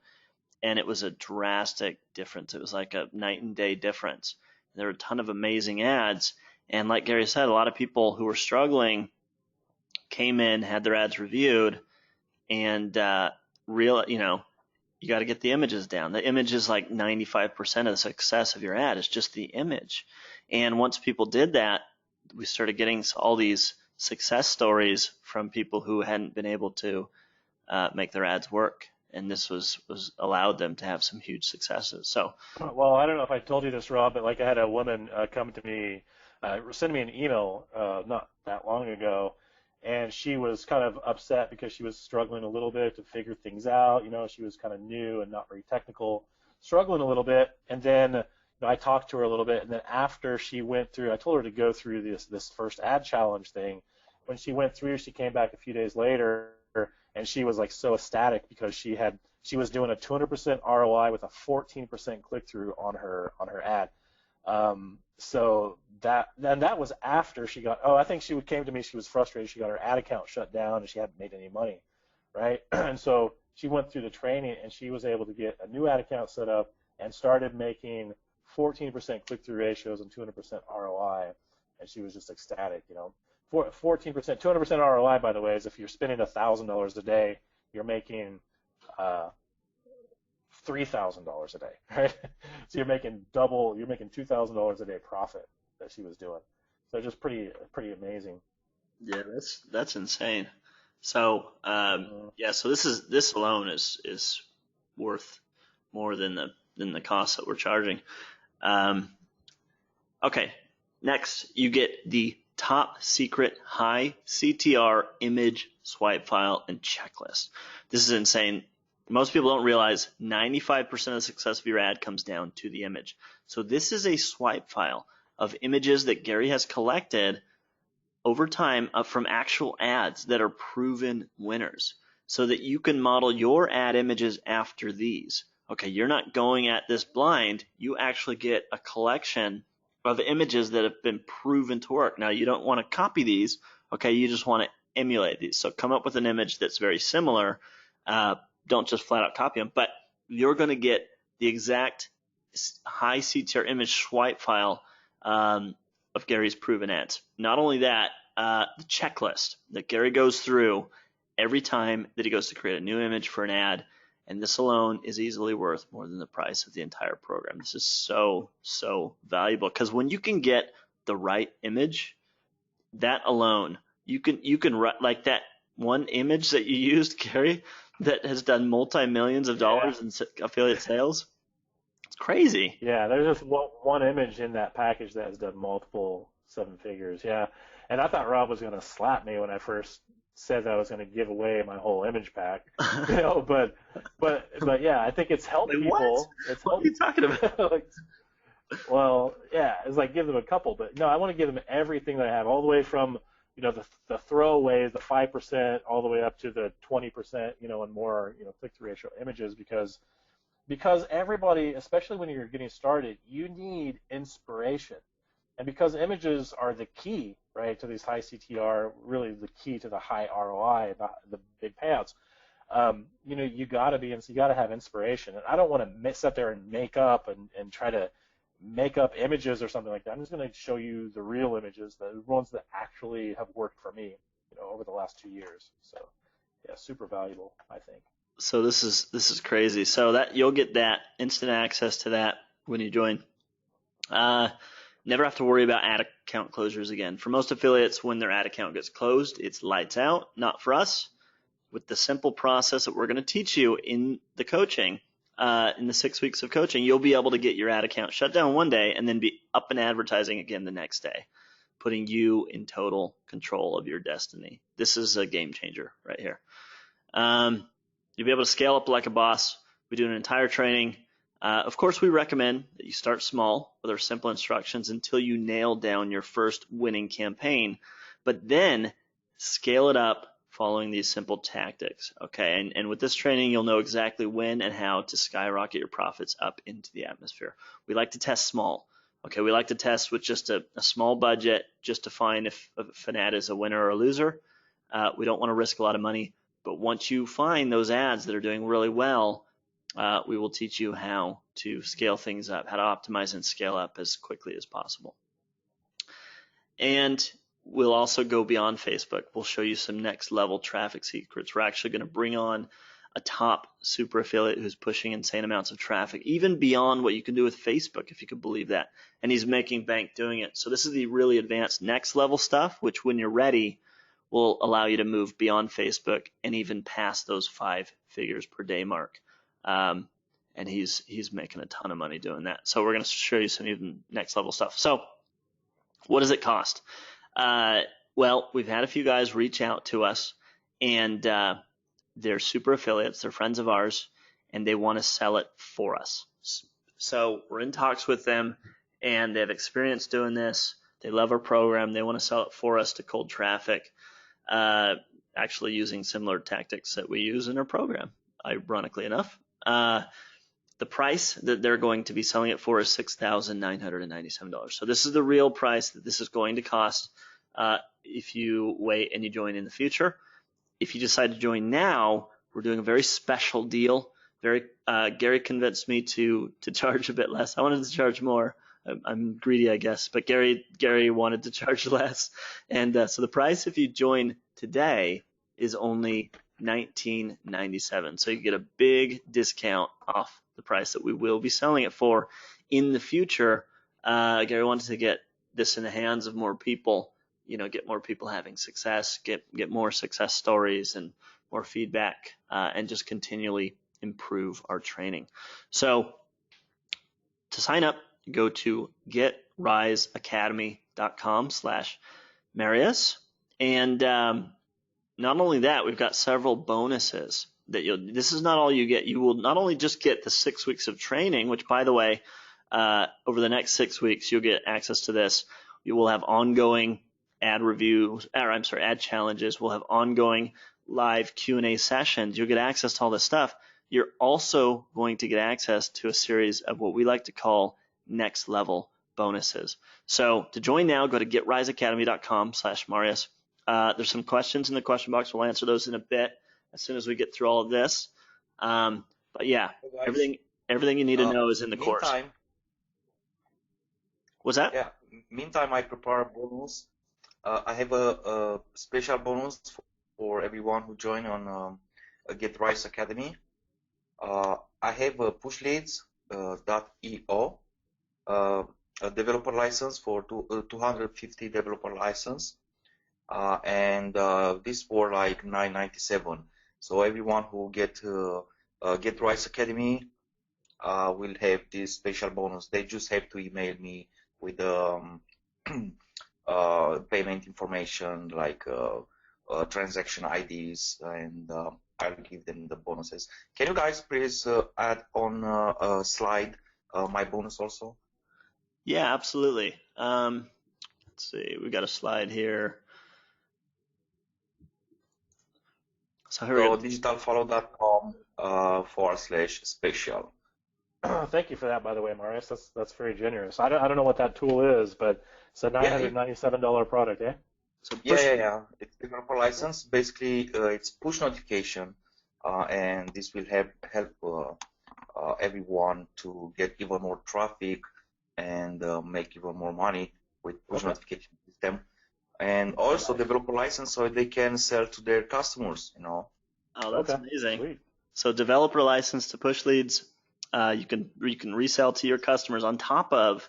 and it was a drastic difference. It was like a night and day difference. There were a ton of amazing ads, and like Gary said, a lot of people who were struggling came in, had their ads reviewed, and you got to get the images down. The image is like 95% of the success of your ad is just the image. And once people did that, we started getting all these success stories from people who hadn't been able to make their ads work. And this was allowed them to have some huge successes. So, well, I don't know if I told you this, Rob, but like I had a woman come to me, send me an email not that long ago, and she was kind of upset because she was struggling a little bit to figure things out. She was kind of new and not very technical, struggling a little bit. And then I talked to her a little bit, and then after she went through, I told her to go through this first ad challenge thing. When she went through, she came back a few days later, and she was like so ecstatic because she was doing a 200% ROI with a 14% click through on her ad. So that was after she got. I think she came to me. She was frustrated. She got her ad account shut down and she hadn't made any money, right? And so she went through the training and she was able to get a new ad account set up and started making 14% click through ratios and 200% ROI, and she was just ecstatic. 14%, 200% ROI, by the way, is if you're spending $1,000 a day, you're making $3,000 a day, right? So you're making double. You're making $2,000 a day profit that she was doing. So just pretty amazing. Yeah, that's insane. So so this alone is worth more than the cost that we're charging. Okay, next you get the top secret high CTR image swipe file and checklist. This is insane. Most people don't realize 95% of the success of your ad comes down to the image. So this is a swipe file of images that Gary has collected over time from actual ads that are proven winners, so that you can model your ad images after these. Okay, you're not going at this blind. You actually get a collection of images that have been proven to work. Now, you don't want to copy these. Okay, you just want to emulate these. So come up with an image that's very similar. Don't just flat out copy them, but you're going to get the exact high CTR image swipe file of Gary's proven ads. Not only that, the checklist that Gary goes through every time that he goes to create a new image for an ad, and this alone is easily worth more than the price of the entire program. This is so valuable, because when you can get the right image, that alone, you can like that one image that you used, Gary, that has done multi-millions of dollars in affiliate sales. It's crazy. Yeah, there's just one image in that package that has done multiple seven figures. Yeah, and I thought Rob was going to slap me when I first said that I was going to give away my whole image pack, you know, but yeah, I think it's helped Wait, people. what? It's What are you talking about? like, well, yeah, it's like give them a couple, but no, I want to give them everything that I have, all the way from, you know, the throwaways, the 5%, all the way up to the 20%, you know, and more, you know, click-through ratio images, because everybody, especially when you're getting started, you need inspiration. And because images are the key, right, to these high CTR, really the key to the high ROI, the big payouts, you know, you got to have inspiration. And I don't want to sit there and make up and try to make up images or something like that. I'm just going to show you the real images, the ones that actually have worked for me, you know, over the last 2 years. So, yeah, super valuable, I think. So this is crazy. So that you'll get that instant access to that when you join. Never have to worry about ad account closures again. For most affiliates, when their ad account gets closed, it's lights out. Not for us. With the simple process that we're going to teach you in the coaching, in the 6 weeks of coaching, you'll be able to get your ad account shut down one day and then be up and advertising again the next day, putting you in total control of your destiny. This is a game changer right here. You'll be able to scale up like a boss. We do an entire training. Of course, we recommend that you start small with our simple instructions until you nail down your first winning campaign, but then scale it up following these simple tactics, okay? And with this training, you'll know exactly when and how to skyrocket your profits up into the atmosphere. We like to test small, okay? We like to test with just a small budget just to find if an ad is a winner or a loser. We don't want to risk a lot of money, but once you find those ads that are doing really well, we will teach you how to scale things up, how to optimize and scale up as quickly as possible. And we'll also go beyond Facebook. We'll show you some next level traffic secrets. We're actually going to bring on a top super affiliate who's pushing insane amounts of traffic, even beyond what you can do with Facebook, if you could believe that. And he's making bank doing it. So this is the really advanced next level stuff, which when you're ready, will allow you to move beyond Facebook and even past those 5 figures per day mark. And he's making a ton of money doing that. So we're going to show you some even next level stuff. So what does it cost? Well, we've had a few guys reach out to us, and they're super affiliates. They're friends of ours, and they want to sell it for us. So we're in talks with them, and they have experience doing this. They love our program. They want to sell it for us to cold traffic, actually using similar tactics that we use in our program, ironically enough. The price that they're going to be selling it for is $6,997. So this is the real price that this is going to cost if you wait and you join in the future. If you decide to join now, we're doing a very special deal. Gary convinced me to charge a bit less. I wanted to charge more. I'm greedy, I guess, but Gary wanted to charge less. And so the price if you join today is only $19.97. So you get a big discount off the price that we will be selling it for in the future. Gary wanted to get this in the hands of more people, you know, get more people having success, get more success stories and more feedback, and just continually improve our training. So to sign up, go to getriseacademy.com/Marius. And not only that, we've got several bonuses that this is not all you get. You will not only just get the 6 weeks of training, which by the way, over the next 6 weeks, you'll get access to this. You will have ongoing ad challenges. We'll have ongoing live Q&A sessions. You'll get access to all this stuff. You're also going to get access to a series of what we like to call next level bonuses. So to join now, go to getriseacademy.com/Marius. There's some questions in the question box. We'll answer those in a bit as soon as we get through all of this. But yeah, everything you need to know is in the course. What's that? Yeah. Meantime, I prepare a bonus. I have a special bonus for everyone who join on GetRise Academy. I have a pushleads.io, a developer license for 250 developer license, and this for like $9.97. So everyone who GetRise Academy will have this special bonus. They just have to email me with payment information like transaction IDs, and I'll give them the bonuses. Can you guys please add on a slide my bonus also? Yeah, absolutely. Let's see, we got a slide here. So here we go. digitalfollow.com /special. Thank you for that, by the way, Marius. That's very generous. I don't know what that tool is, but it's a $997 product, eh? So Yeah. It's developer license. Basically, it's push notification, and this will help everyone to get even more traffic and make even more money with push notification system. And also developer license so they can sell to their customers, you know. Oh, that's amazing. Sweet. So developer license to push leads. You can resell to your customers on top of.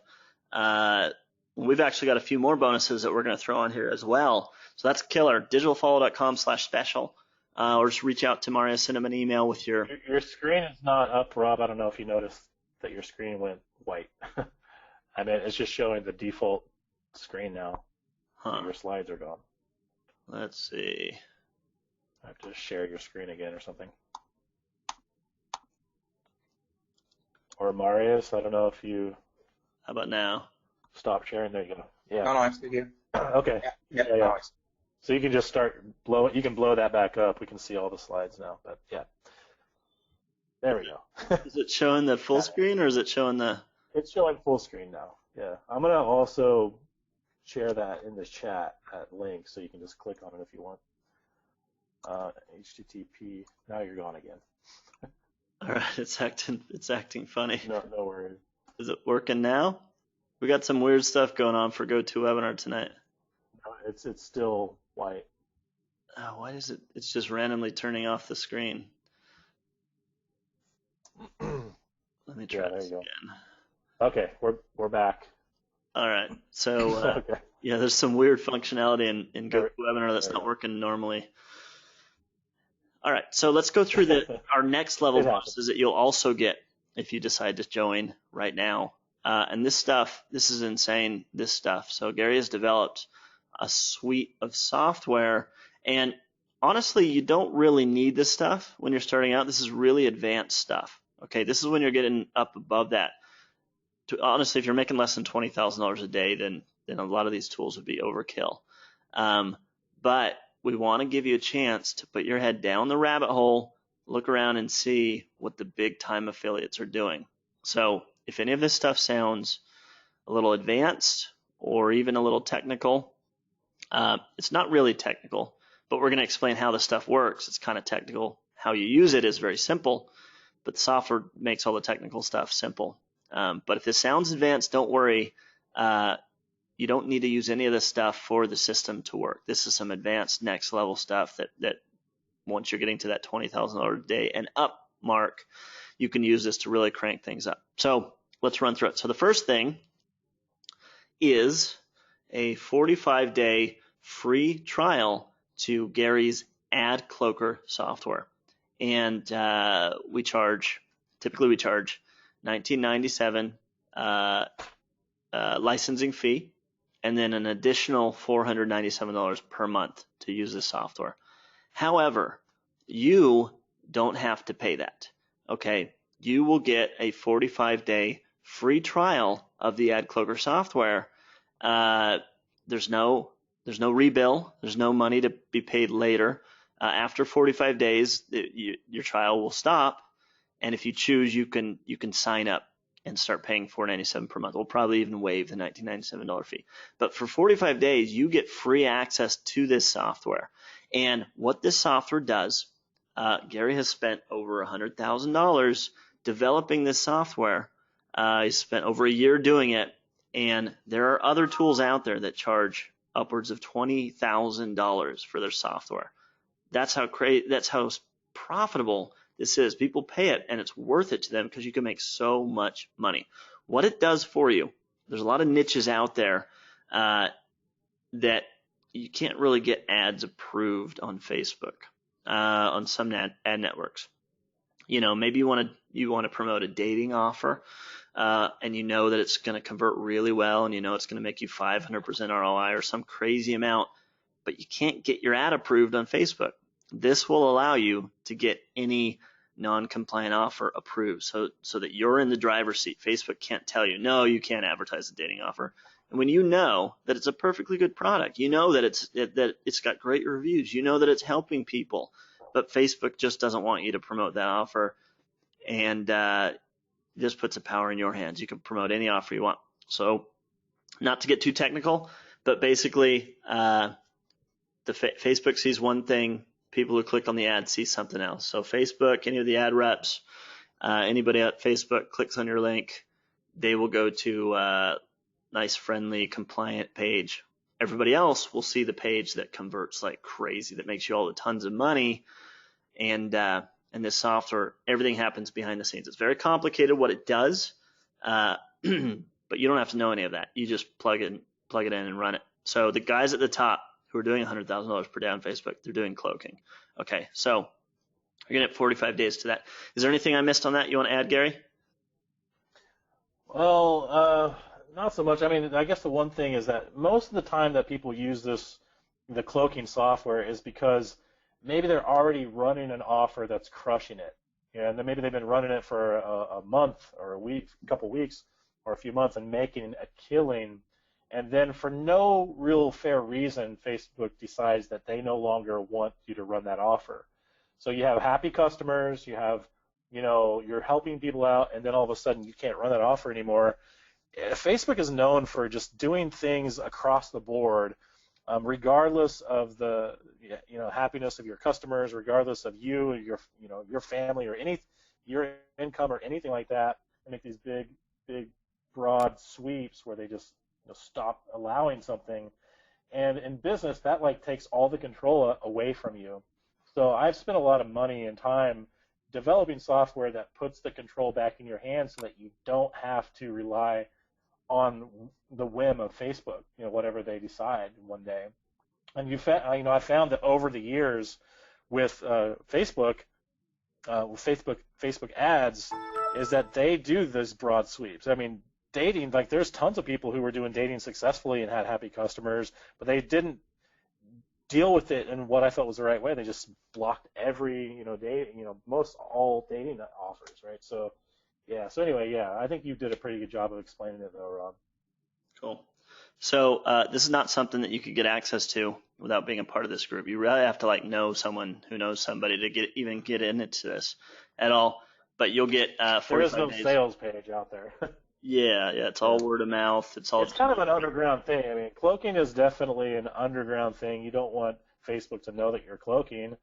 We've actually got a few more bonuses that we're going to throw on here as well. So that's killer. Digitalfollow.com /special. Or just reach out to Mario, send him an email with your. Your screen is not up, Rob. I don't know if you noticed that your screen went white. I mean, it's just showing the default screen now. Your slides are gone. Let's see. I have to share your screen again or something. Or Marius, I don't know if you. How about now? Stop sharing. There you go. Yeah. No, I'm still here. Okay. Yeah. So you can just start you can blow that back up. We can see all the slides now. But yeah. There we go. Is it showing the full screen or is it showing the? It's showing full screen now. Yeah. I'm gonna also share that in the chat at link, so you can just click on it if you want. HTTP. Now you're gone again. All right, it's acting funny. No worries. Is it working now? We got some weird stuff going on for GoToWebinar tonight. No, it's still white. Oh, why is it? It's just randomly turning off the screen. Let me try this again. Okay, we're back. All right. So yeah, there's some weird functionality in GoToWebinar that's not working normally. All right, so let's go through our next level bonuses that you'll also get if you decide to join right now. And this is insane, this stuff. So Gary has developed a suite of software, and honestly, you don't really need this stuff when you're starting out. This is really advanced stuff. Okay, this is when you're getting up above that. Honestly, if you're making less than $20,000 a day, then a lot of these tools would be overkill. But we want to give you a chance to put your head down the rabbit hole, look around and see what the big time affiliates are doing. So if any of this stuff sounds a little advanced or even a little technical, it's not really technical, but we're going to explain how the stuff works. It's kind of technical. How you use it is very simple, but the software makes all the technical stuff simple. But if this sounds advanced, don't worry. You don't need to use any of this stuff for the system to work. This is some advanced next level stuff that once you're getting to that $20,000 a day and up mark, you can use this to really crank things up. So let's run through it. So the first thing is a 45-day free trial to Gary's AdCloaker software. And typically we charge $19.97 licensing fee, and then an additional $497 per month to use this software. However, you don't have to pay that. Okay, you will get a 45-day free trial of the AdCloaker software. There's no rebill. There's no money to be paid later. After 45 days, your trial will stop, and if you choose, you can sign up and start paying $497 per month. We'll probably even waive the $1997 fee. But for 45 days, you get free access to this software. And what this software does, Gary has spent over $100,000 developing this software. He spent over a year doing it, and there are other tools out there that charge upwards of $20,000 for their software. That's how profitable this is. People pay it, and it's worth it to them because you can make so much money. What it does for you, there's a lot of niches out there that you can't really get ads approved on Facebook, on some ad networks. Maybe you want to promote a dating offer, and you know that it's going to convert really well, and you know it's going to make you 500% ROI or some crazy amount. but you can't get your ad approved on Facebook. This will allow you to get any non-compliant offer approved so that you're in the driver's seat. Facebook can't tell you, no, you can't advertise a dating offer. And when you know that it's a perfectly good product, you know that it's got great reviews, you know that it's helping people, but Facebook just doesn't want you to promote that offer, and this puts the power in your hands. You can promote any offer you want. So not to get too technical, but basically Facebook sees one thing, people who click on the ad see something else. So Facebook, any of the ad reps, anybody at Facebook clicks on your link, they will go to a nice, friendly, compliant page. Everybody else will see the page that converts like crazy, that makes you all the tons of money. And this software, everything happens behind the scenes. It's very complicated what it does, but you don't have to know any of that. You just plug it in and run it. So the guys at the top who are doing $100,000 per day on Facebook, they're doing cloaking. Okay, so you're gonna have 45 days to that. Is there anything I missed on that you want to add, Gary? Well, not so much. I mean, I guess the one thing is that most of the time that people use the cloaking software is because maybe they're already running an offer that's crushing it. And then maybe they've been running it for a month or a week, a couple weeks, or a few months and making a killing. And then for no real fair reason, Facebook decides that they no longer want you to run that offer. So you have happy customers, you're helping people out, and then all of a sudden you can't run that offer anymore. Facebook is known for just doing things across the board, regardless of the happiness of your customers, regardless of you, your family, or your income or anything like that, and make these big broad sweeps where they just stop allowing something. And in business, that like takes all the control away from you. So I've spent a lot of money and time developing software that puts the control back in your hands so that you don't have to rely on the whim of Facebook, whatever they decide one day. And I found that over the years with Facebook ads, is that they do those broad sweeps. I mean, dating, like there's tons of people who were doing dating successfully and had happy customers, but they didn't deal with it in what I felt was the right way. They just blocked every, most all dating offers, right? So, yeah. So anyway, yeah, I think you did a pretty good job of explaining it, though, Rob. Cool. So this is not something that you could get access to without being a part of this group. You really have to know someone who knows somebody to even get into this at all. But you'll get 45 There is no days. sales page out there. Yeah, it's all word of mouth. It's kind of an underground thing. I mean, cloaking is definitely an underground thing. You don't want Facebook to know that you're cloaking.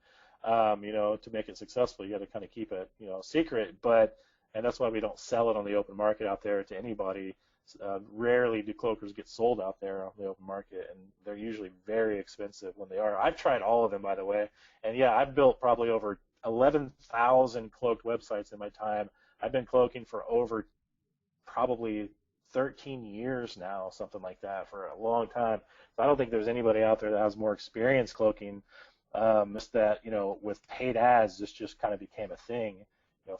To make it successful, you got to kind of keep it, secret. And that's why we don't sell it on the open market out there to anybody. Rarely do cloakers get sold out there on the open market, and they're usually very expensive when they are. I've tried all of them, by the way, and yeah, I've built probably over 11,000 cloaked websites in my time. I've been cloaking for over probably 13 years now, something like that, for a long time. So I don't think there's anybody out there that has more experience cloaking. Just that, with paid ads, this just kind of became a thing,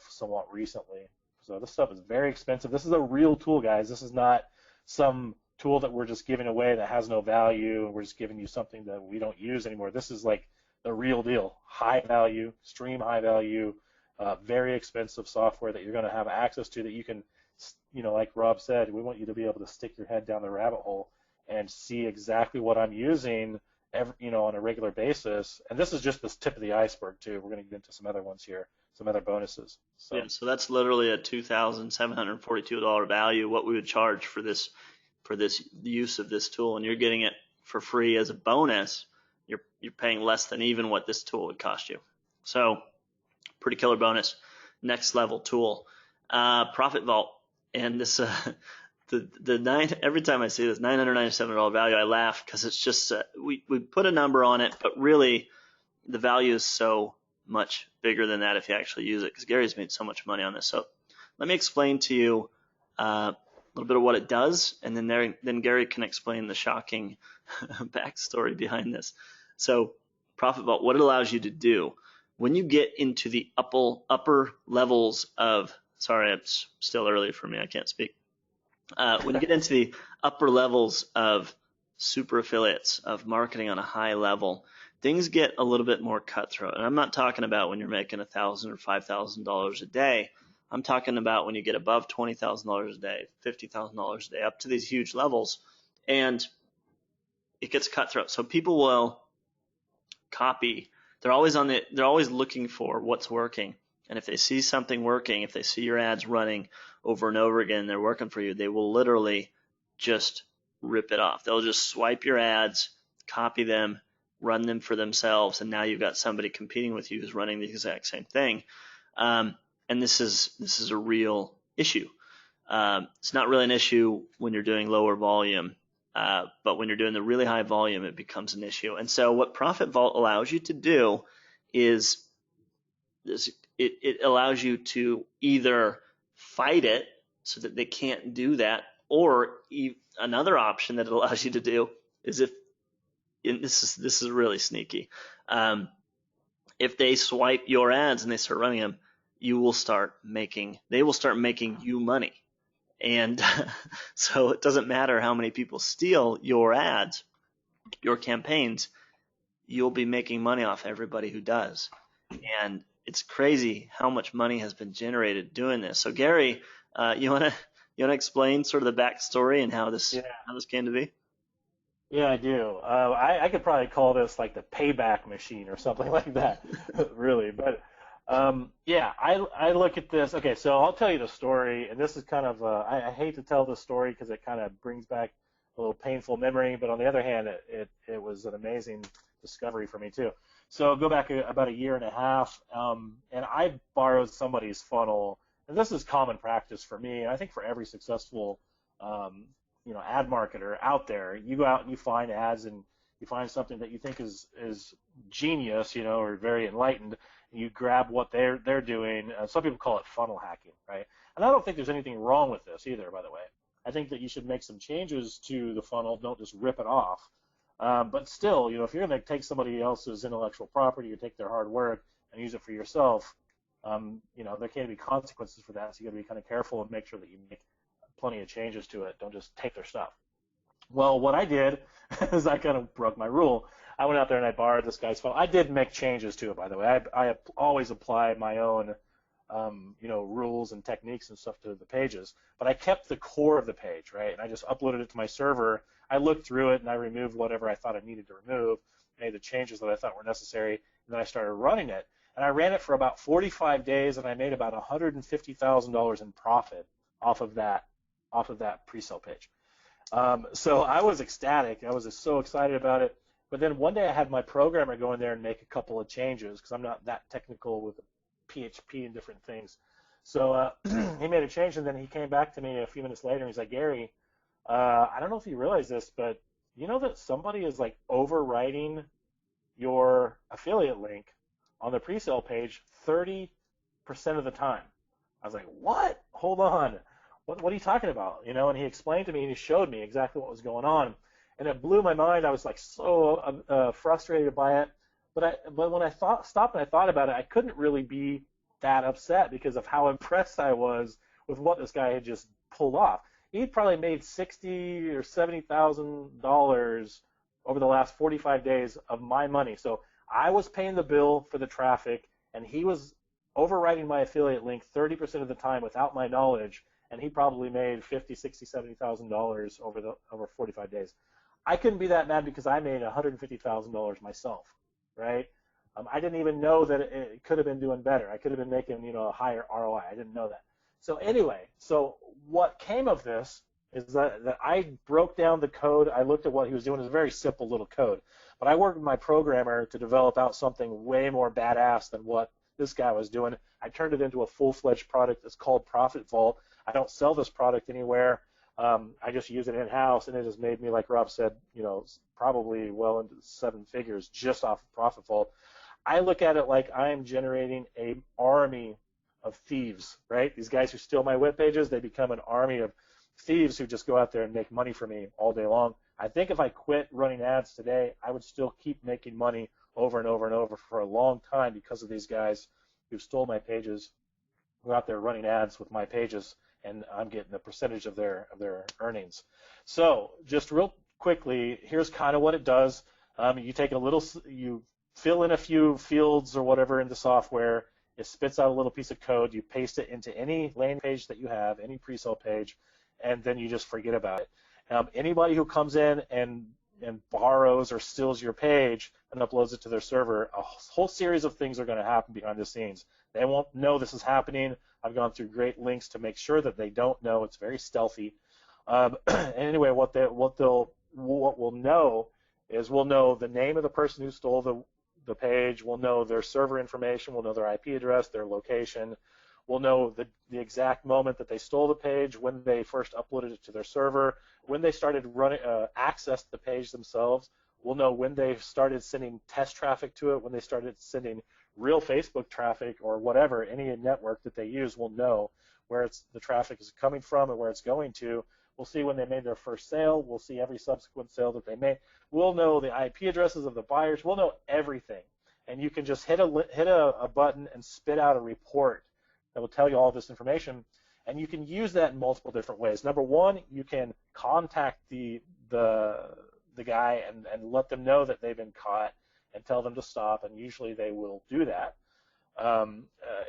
somewhat recently. So this stuff is very expensive. This is a real tool, guys. This is not some tool that we're just giving away that has no value, and we're just giving you something that we don't use anymore. This is like the real deal. High value, extreme high value, very expensive software that you're going to have access to that you can, like Rob said, we want you to be able to stick your head down the rabbit hole and see exactly what I'm using on a regular basis. And this is just the tip of the iceberg, too. We're going to get into some other ones here, some other bonuses. So that's literally a $2,742 value, what we would charge for this use of this tool, and you're getting it for free as a bonus. You're paying less than even what this tool would cost you. So pretty killer bonus. Next level tool, Profit Vault. And this every time I see this $997 value, I laugh because it's just we put a number on it, but really the value is so much bigger than that if you actually use it, because Gary's made so much money on this. So let me explain to you a little bit of what it does, and then Gary can explain the shocking backstory behind this. So Profit Vault, what it allows you to do when you get into the upper levels of, sorry, it's still early for me, I can't speak. When you get into the upper levels of super affiliates of marketing on a high level, things get a little bit more cutthroat. And I'm not talking about when you're making $1,000 or $5,000 a day. I'm talking about when you get above $20,000 a day, $50,000 a day, up to these huge levels, and it gets cutthroat. So people will copy. They're always looking for what's working. And if they see something working, if they see your ads running over and over again, they're working for you, they will literally just rip it off. They'll just swipe your ads, copy them, run them for themselves, and now you've got somebody competing with you who's running the exact same thing. And this is a real issue. It's not really an issue when you're doing lower volume, but when you're doing the really high volume, it becomes an issue. And so what Profit Vault allows you to do is it allows you to either fight it so that they can't do that, or another option that it allows you to do is this is really sneaky. If they swipe your ads and they start running them, they will start making you money. And so it doesn't matter how many people steal your ads, your campaigns, you'll be making money off everybody who does. And it's crazy how much money has been generated doing this. So Gary, you wanna explain sort of the backstory and how this came to be? Yeah, I do. I could probably call this like the payback machine or something like that, really. But I look at this. Okay, so I'll tell you the story, and this is kind of I hate to tell this story because it kind of brings back a little painful memory, but on the other hand, it was an amazing discovery for me too. So go back about a year and a half, and I borrowed somebody's funnel, and this is common practice for me, and I think for every successful ad marketer out there. You go out and you find ads, and you find something that you think is genius, or very enlightened. And you grab what they're doing. Some people call it funnel hacking, right? And I don't think there's anything wrong with this either, by the way. I think that you should make some changes to the funnel. Don't just rip it off. But still, if you're going to take somebody else's intellectual property or take their hard work and use it for yourself, there can be consequences for that. So you got to be kind of careful and make sure that you make plenty of changes to it. Don't just take their stuff. Well, what I did is I kind of broke my rule. I went out there and I borrowed this guy's phone. I did make changes to it, by the way. I always apply my own, rules and techniques and stuff to the pages, but I kept the core of the page, right? And I just uploaded it to my server. I looked through it and I removed whatever I thought I needed to remove, made the changes that I thought were necessary, and then I started running it. And I ran it for about 45 days, and I made about $150,000 in profit off of that pre-sale page. So I was ecstatic. I was just so excited about it. But then one day I had my programmer go in there and make a couple of changes because I'm not that technical with PHP and different things. So he made a change, and then he came back to me a few minutes later and he's like, Gary, I don't know if you realize this, but you know that somebody is like overwriting your affiliate link on the pre-sale page 30% of the time. I was like, what? Hold on. What are you talking about? And he explained to me and he showed me exactly what was going on. And it blew my mind. I was like so frustrated by it. But when I stopped and I thought about it, I couldn't really be that upset because of how impressed I was with what this guy had just pulled off. He'd probably made $60,000 or $70,000 over the last 45 days of my money. So I was paying the bill for the traffic, and he was overwriting my affiliate link 30% of the time without my knowledge, and he probably made $50,000, $60,000, $70,000 over 45 days. I couldn't be that mad because I made $150,000 myself, right? I didn't even know that it could have been doing better. I could have been making, a higher ROI. I didn't know that. So anyway, what came of this is that I broke down the code. I looked at what he was doing. It was a very simple little code. But I worked with my programmer to develop out something way more badass than what this guy was doing. I turned it into a full-fledged product that's called Profit Vault. I don't sell this product anywhere. I just use it in-house, and it has made me, like Rob said, probably well into 7 figures just off of Profit Vault. I look at it like I am generating an army of thieves, right? These guys who steal my web pages, they become an army of thieves who just go out there and make money for me all day long. I think if I quit running ads today, I would still keep making money over and over and over for a long time because of these guys who stole my pages, who are out there running ads with my pages, and I'm getting a percentage of their earnings. So just real quickly, here's kind of what it does. You fill in a few fields or whatever in the software. It spits out a little piece of code. You paste it into any landing page that you have, any pre-sale page, and then you just forget about it. Anybody who comes in and borrows or steals your page and uploads it to their server, a whole series of things are going to happen behind the scenes. They won't know this is happening. I've gone through great lengths to make sure that they don't know. It's very stealthy. Anyway, what we'll know is we'll know the name of the person who stole the page. We'll know their server information. We'll know their IP address, their location. We'll know the exact moment that they stole the page, when they first uploaded it to their server, when they started access the page themselves. We'll know when they started sending test traffic to it, when they started sending real Facebook traffic or whatever, any network that they use. We'll know where the traffic is coming from and where it's going to. We'll see when they made their first sale. We'll see every subsequent sale that they made. We'll know the IP addresses of the buyers. We'll know everything. And you can just hit a button and spit out a report that will tell you all this information. And you can use that in multiple different ways. Number one, you can contact the guy and let them know that they've been caught and tell them to stop, and usually they will do that.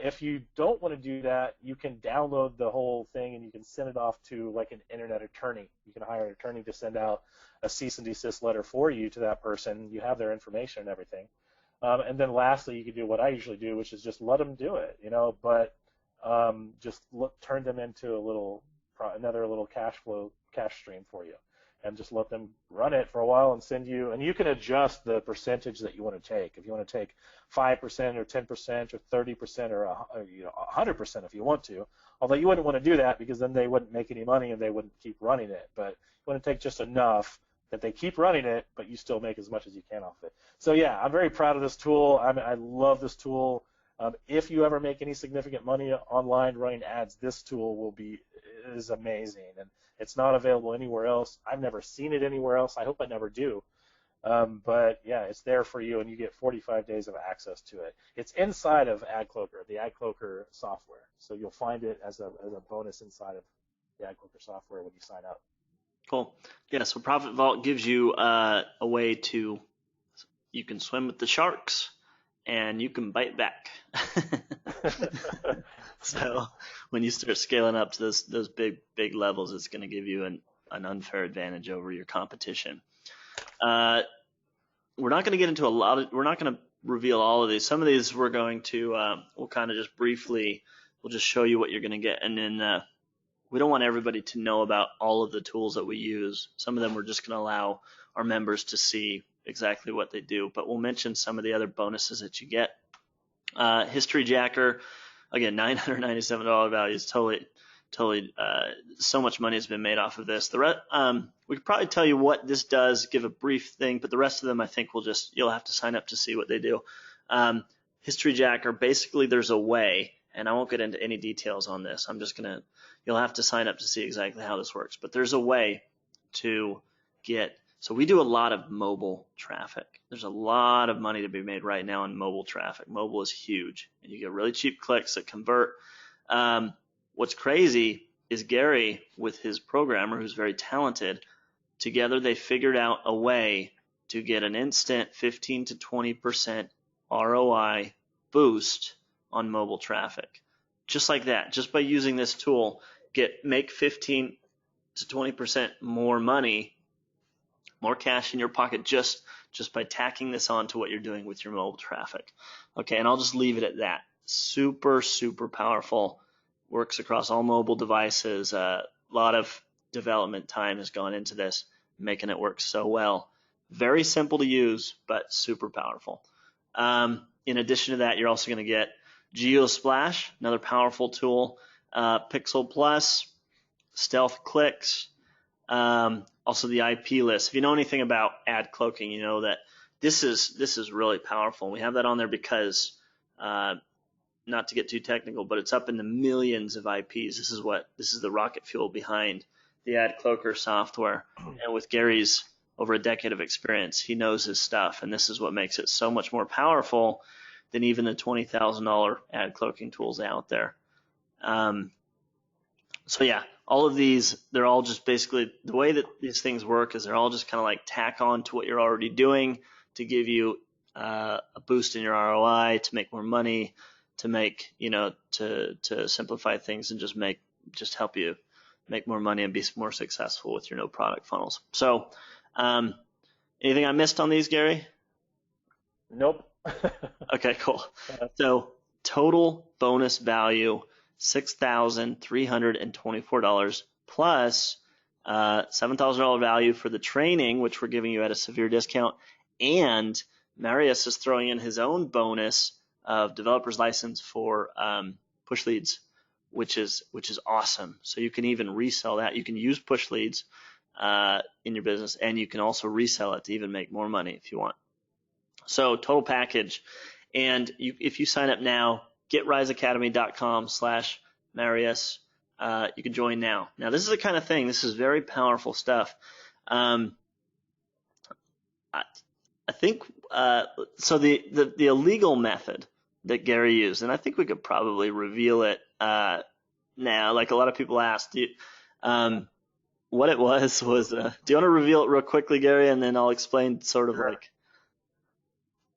If you don't want to do that, you can download the whole thing and you can send it off to like an internet attorney. You can hire an attorney to send out a cease and desist letter for you to that person. You have their information and everything. And then lastly, you can do what I usually do, which is just let them do it, but just turn them into another little cash stream for you, and just let them run it for a while and send you. And you can adjust the percentage that you want to take. If you want to take 5% or 10% or 30% or 100% if you want to. Although you wouldn't want to do that because then they wouldn't make any money and they wouldn't keep running it. But you want to take just enough that they keep running it, but you still make as much as you can off it. So yeah, I'm very proud of this tool. I love this tool. If you ever make any significant money online running ads, this tool is amazing, and it's not available anywhere else. I've never seen it anywhere else. I hope I never do. But yeah, it's there for you, and you get 45 days of access to it. It's inside of AdCloaker, the AdCloaker software, so you'll find it as a bonus inside of the AdCloaker software when you sign up. Cool. Yeah, so Profit Vault gives you a way you can swim with the sharks, and you can bite back. So when you start scaling up to those big levels, it's going to give you an unfair advantage over your competition. We're not going to get into we're not going to reveal all of these. Some of these we're going to, we'll kind of just briefly, we'll just show you what you're going to get. And then we don't want everybody to know about all of the tools that we use. Some of them we're just going to allow our members to see exactly what they do, but we'll mention some of the other bonuses that you get. History Jacker, again, $997 value is totally so much money has been made off of this. We could probably tell you what this does, give a brief thing, but the rest of them I think you'll have to sign up to see what they do. History Jacker, basically there's a way, and I won't get into any details on this. You'll have to sign up to see exactly how this works, but there's a way to get. So we do a lot of mobile traffic. There's a lot of money to be made right now in mobile traffic. Mobile is huge, and you get really cheap clicks that convert. What's crazy is Gary, with his programmer, who's very talented, together they figured out a way to get an instant 15 to 20% ROI boost on mobile traffic. Just like that, just by using this tool, make 15 to 20% more money, more cash in your pocket just by tacking this on to what you're doing with your mobile traffic. Okay, and I'll just leave it at that. Super, super powerful. Works across all mobile devices. A lot of development time has gone into this, making it work so well. Very simple to use, but super powerful. In addition to that, you're also going to get GeoSplash, another powerful tool, Pixel Plus, Stealth Clicks, also the IP list. If you know anything about ad cloaking, you know that this is really powerful. We have that on there because, not to get too technical, but it's up in the millions of IPs. This is the rocket fuel behind the AdCloaker software. And with Gary's over a decade of experience, he knows his stuff, and this is what makes it so much more powerful than even the $20,000 ad cloaking tools out there. So yeah, all of these, they're all just basically, the way that these things work is they're all just kind of like tack on to what you're already doing to give you a boost in your ROI, to make more money, to make, to simplify things and just help you make more money and be more successful with your no product funnels. So, anything I missed on these, Gary? Nope. Okay, cool. So total bonus value, $6,324 plus $7,000 value for the training, which we're giving you at a severe discount. And Marius is throwing in his own bonus of developer's license for push leads, which is awesome. So you can even resell that. You can use push leads in your business, and you can also resell it to even make more money if you want. So total package. And if you sign up now, GetRiseAcademy.com/Marius. You can join now. Now, this is the kind of thing, this is very powerful stuff. I think, so the illegal method that Gary used, and I think we could probably reveal it now, like a lot of people asked, what it was, do you want to reveal it real quickly, Gary, and then I'll explain sort of like.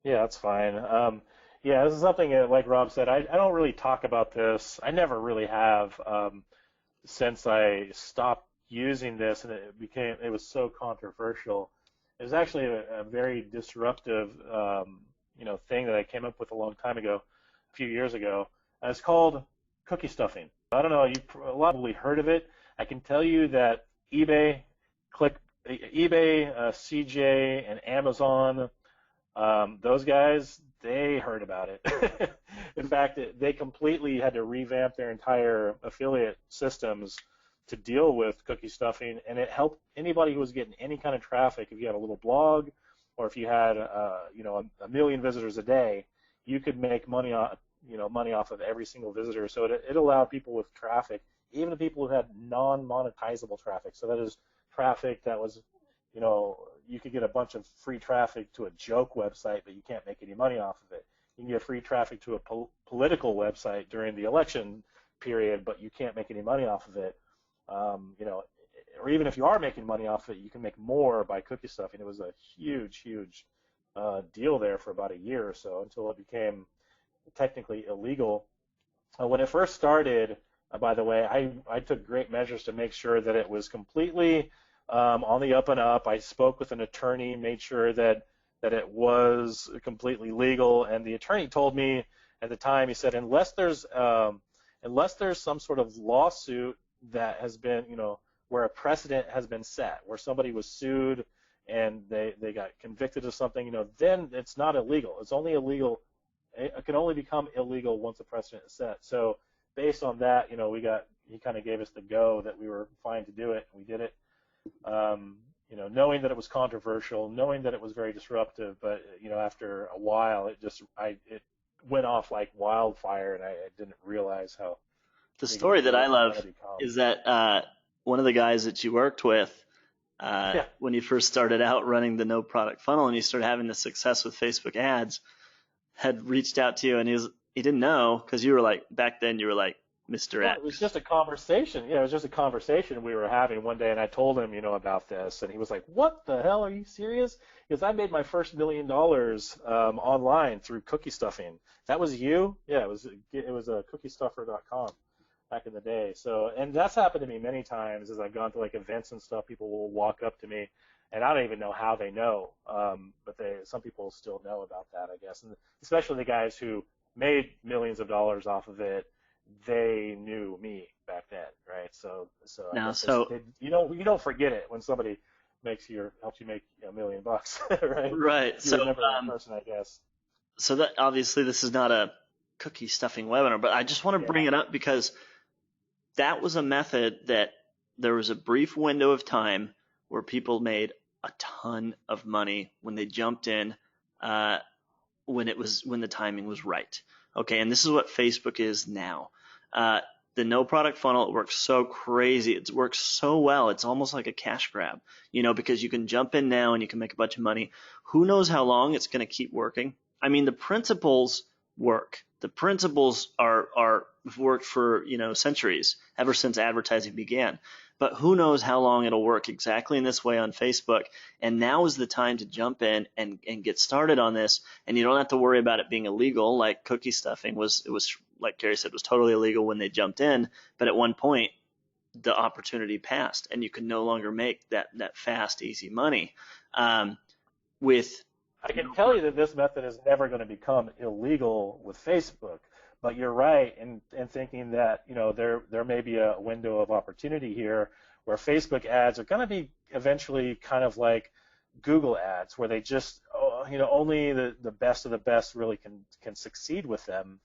Yeah, that's fine. Yeah, this is something like Rob said, I don't really talk about this. I never really have since I stopped using this, and it was so controversial. It was actually a very disruptive thing that I came up with a long time ago, a few years ago. And it's called cookie stuffing. I don't know, you've probably heard of it. I can tell you that eBay, CJ, and Amazon, those guys, they heard about it. In fact, they completely had to revamp their entire affiliate systems to deal with cookie stuffing, and it helped anybody who was getting any kind of traffic. If you had a little blog, or if you had a million visitors a day, you could make money off of every single visitor. So it allowed people with traffic, even the people who had non-monetizable traffic. So that is traffic that was, you could get a bunch of free traffic to a joke website, but you can't make any money off of it. You can get free traffic to a political website during the election period, but you can't make any money off of it. Or even if you are making money off of it, you can make more by cookie stuffing. It was a huge deal there for about a year or so until it became technically illegal. When it first started, by the way, I took great measures to make sure that it was completely on the up and up. I spoke with an attorney, made sure that it was completely legal, and the attorney told me at the time, he said, unless there's some sort of lawsuit that has been, where a precedent has been set, where somebody was sued and they got convicted of something, then it's not illegal. It's only illegal. It can only become illegal once a precedent is set. So based on that, he kind of gave us the go that we were fine to do it, and we did it. Knowing that it was controversial, knowing that it was very disruptive, but after a while, it went off like wildfire, and I didn't realize how. The story that I love is that one of the guys that you worked with when you first started out running the no product funnel and you started having the success with Facebook ads had reached out to you, and he didn't know, because you were like, back then you were like Mr. X. It was just a conversation. Yeah, it was just a conversation we were having one day, and I told him, about this, and he was like, "What the hell? Are you serious?" Because I made my first $1 million online through cookie stuffing. That was you? Yeah, it was cookiestuffer.com back in the day. So, and that's happened to me many times as I've gone to like events and stuff. People will walk up to me, and I don't even know how they know, but some people still know about that, I guess, and especially the guys who made millions of dollars off of it. They knew me back then, right? So you don't forget it when somebody helps you make $1 million, right? Right. You so remember that person, I guess. So that obviously this is not a cookie stuffing webinar, but I just want to bring it up because that was a method that there was a brief window of time where people made a ton of money when they jumped in, when the timing was right. Okay, and this is what Facebook is now. The no product funnel, it works so crazy. It works so well. It's almost like a cash grab, because you can jump in now and you can make a bunch of money. Who knows how long it's going to keep working? I mean, the principles work. The principles are worked for, centuries, ever since advertising began. But who knows how long it'll work exactly in this way on Facebook. And now is the time to jump in and get started on this. And you don't have to worry about it being illegal, like cookie stuffing was. It was, like Gary said, was totally illegal when they jumped in. But at one point, the opportunity passed, and you can no longer make that fast, easy money. I can tell you that this method is never going to become illegal with Facebook, but you're right in thinking that there may be a window of opportunity here where Facebook ads are going to be eventually kind of like Google ads, where they just only the best of the best really can succeed with them,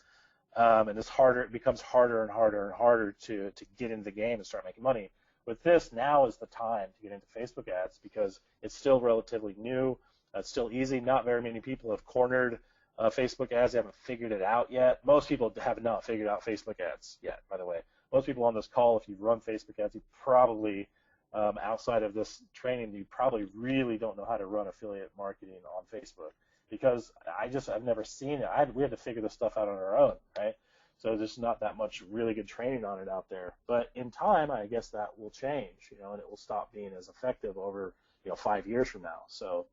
and it becomes harder and harder and harder to get into the game and start making money. With this, now is the time to get into Facebook ads because it's still relatively new. It's still easy. Not very many people have cornered Facebook ads. They haven't figured it out yet. Most people have not figured out Facebook ads yet, by the way. Most people on this call, if you've run Facebook ads, you probably, outside of this training, you probably really don't know how to run affiliate marketing on Facebook because I've never seen it. We had to figure this stuff out on our own, right? So there's not that much really good training on it out there. But in time, I guess that will change, and it will stop being as effective over, 5 years from now. So.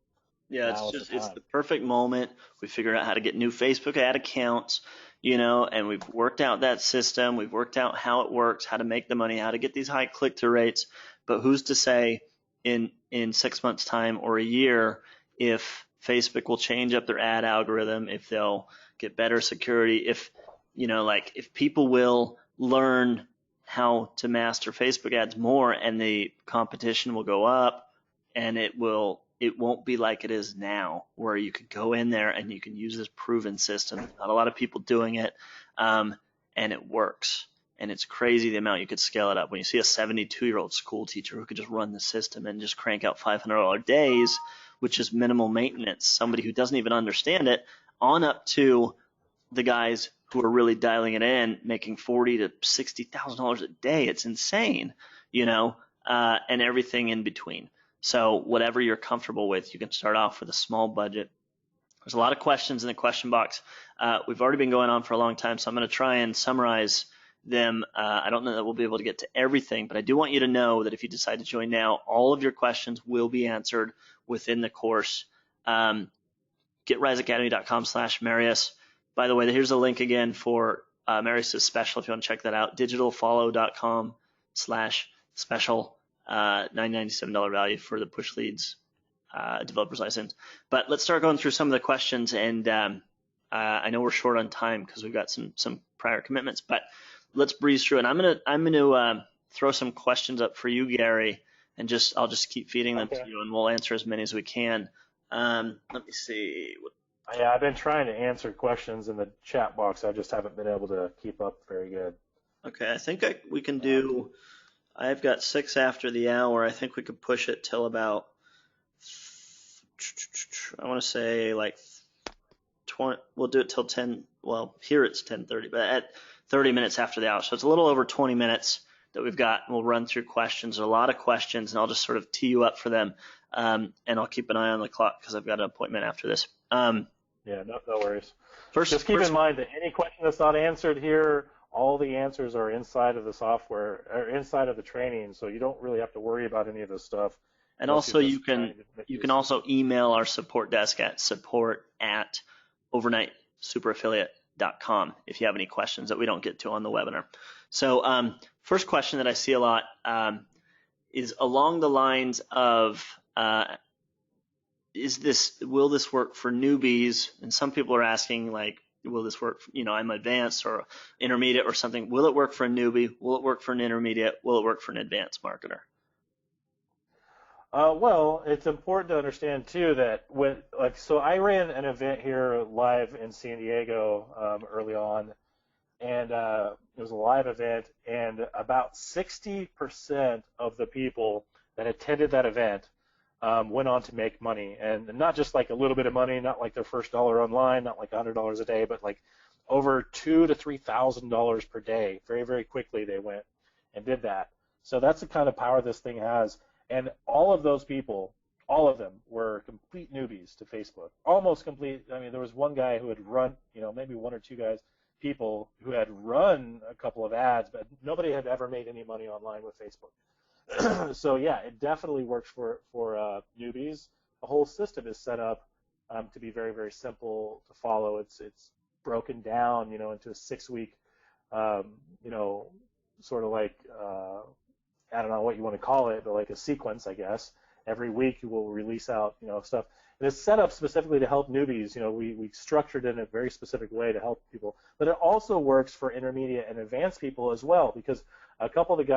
Yeah, it's the perfect moment. We figured out how to get new Facebook ad accounts, and we've worked out that system. We've worked out how it works, how to make the money, how to get these high click-through rates. But who's to say in 6 months' time or a year if Facebook will change up their ad algorithm, if they'll get better security, if people will learn how to master Facebook ads more and the competition will go up and it won't be like it is now, where you could go in there and you can use this proven system. Not a lot of people doing it, and it works. And it's crazy the amount you could scale it up. When you see a 72-year-old school teacher who could just run the system and just crank out $500 days, which is minimal maintenance, somebody who doesn't even understand it, on up to the guys who are really dialing it in, making $40,000 to $60,000 a day. It's insane, and everything in between. So whatever you're comfortable with, you can start off with a small budget. There's a lot of questions in the question box. We've already been going on for a long time, so I'm going to try and summarize them. I don't know that we'll be able to get to everything, but I do want you to know that if you decide to join now, all of your questions will be answered within the course. GetRiseAcademy.com/Marius. By the way, here's a link again for Marius' special if you want to check that out. Digitalfollow.com/special. $997 value for the Push Leads developer's license. But let's start going through some of the questions, and I know we're short on time because we've got some prior commitments, but let's breeze through. And I'm gonna throw some questions up for you, Gary, and I'll just keep feeding them to you, and we'll answer as many as we can. Let me see. Yeah, I've been trying to answer questions in the chat box. I just haven't been able to keep up very good. Okay, I think we can do. I've got 6 after the hour. I think we could push it till about, I want to say like 20. We'll do it till 10. Well, here it's 10:30, but at 30 minutes after the hour. So it's a little over 20 minutes that we've got. We'll run through questions. There's a lot of questions, and I'll just sort of tee you up for them. And I'll keep an eye on the clock because I've got an appointment after this. Yeah, no worries. Just keep in mind that any question that's not answered here, all the answers are inside of the software, or inside of the training, so you don't really have to worry about any of this stuff. And also you can also email our support desk at support@overnightsuperaffiliate.com if you have any questions that we don't get to on the webinar. So first question that I see a lot is along the lines of will this work for newbies? And some people are asking, like, will this work, I'm advanced or intermediate or something. Will it work for a newbie? Will it work for an intermediate? Will it work for an advanced marketer? Well, it's important to understand too that so I ran an event here live in San Diego early on, and it was a live event, and about 60% of the people that attended that event went on to make money, and not just like a little bit of money, not like their first dollar online, not like $100 a day, but like over $2,000 to $3,000 per day. Very, very quickly they went and did that. So that's the kind of power this thing has. And all of those people all of them were complete newbies to Facebook. Almost complete. I mean, there was one guy who had run, maybe one or two people who had run a couple of ads, but nobody had ever made any money online with Facebook. So yeah, it definitely works for newbies. The whole system is set up to be very, very simple to follow. It's broken down, into a 6-week, sort of like I don't know what you want to call it, but like a sequence, I guess. Every week you will release out, stuff. And it's set up specifically to help newbies. We structured it in a very specific way to help people. But it also works for intermediate and advanced people as well, because a couple of the guys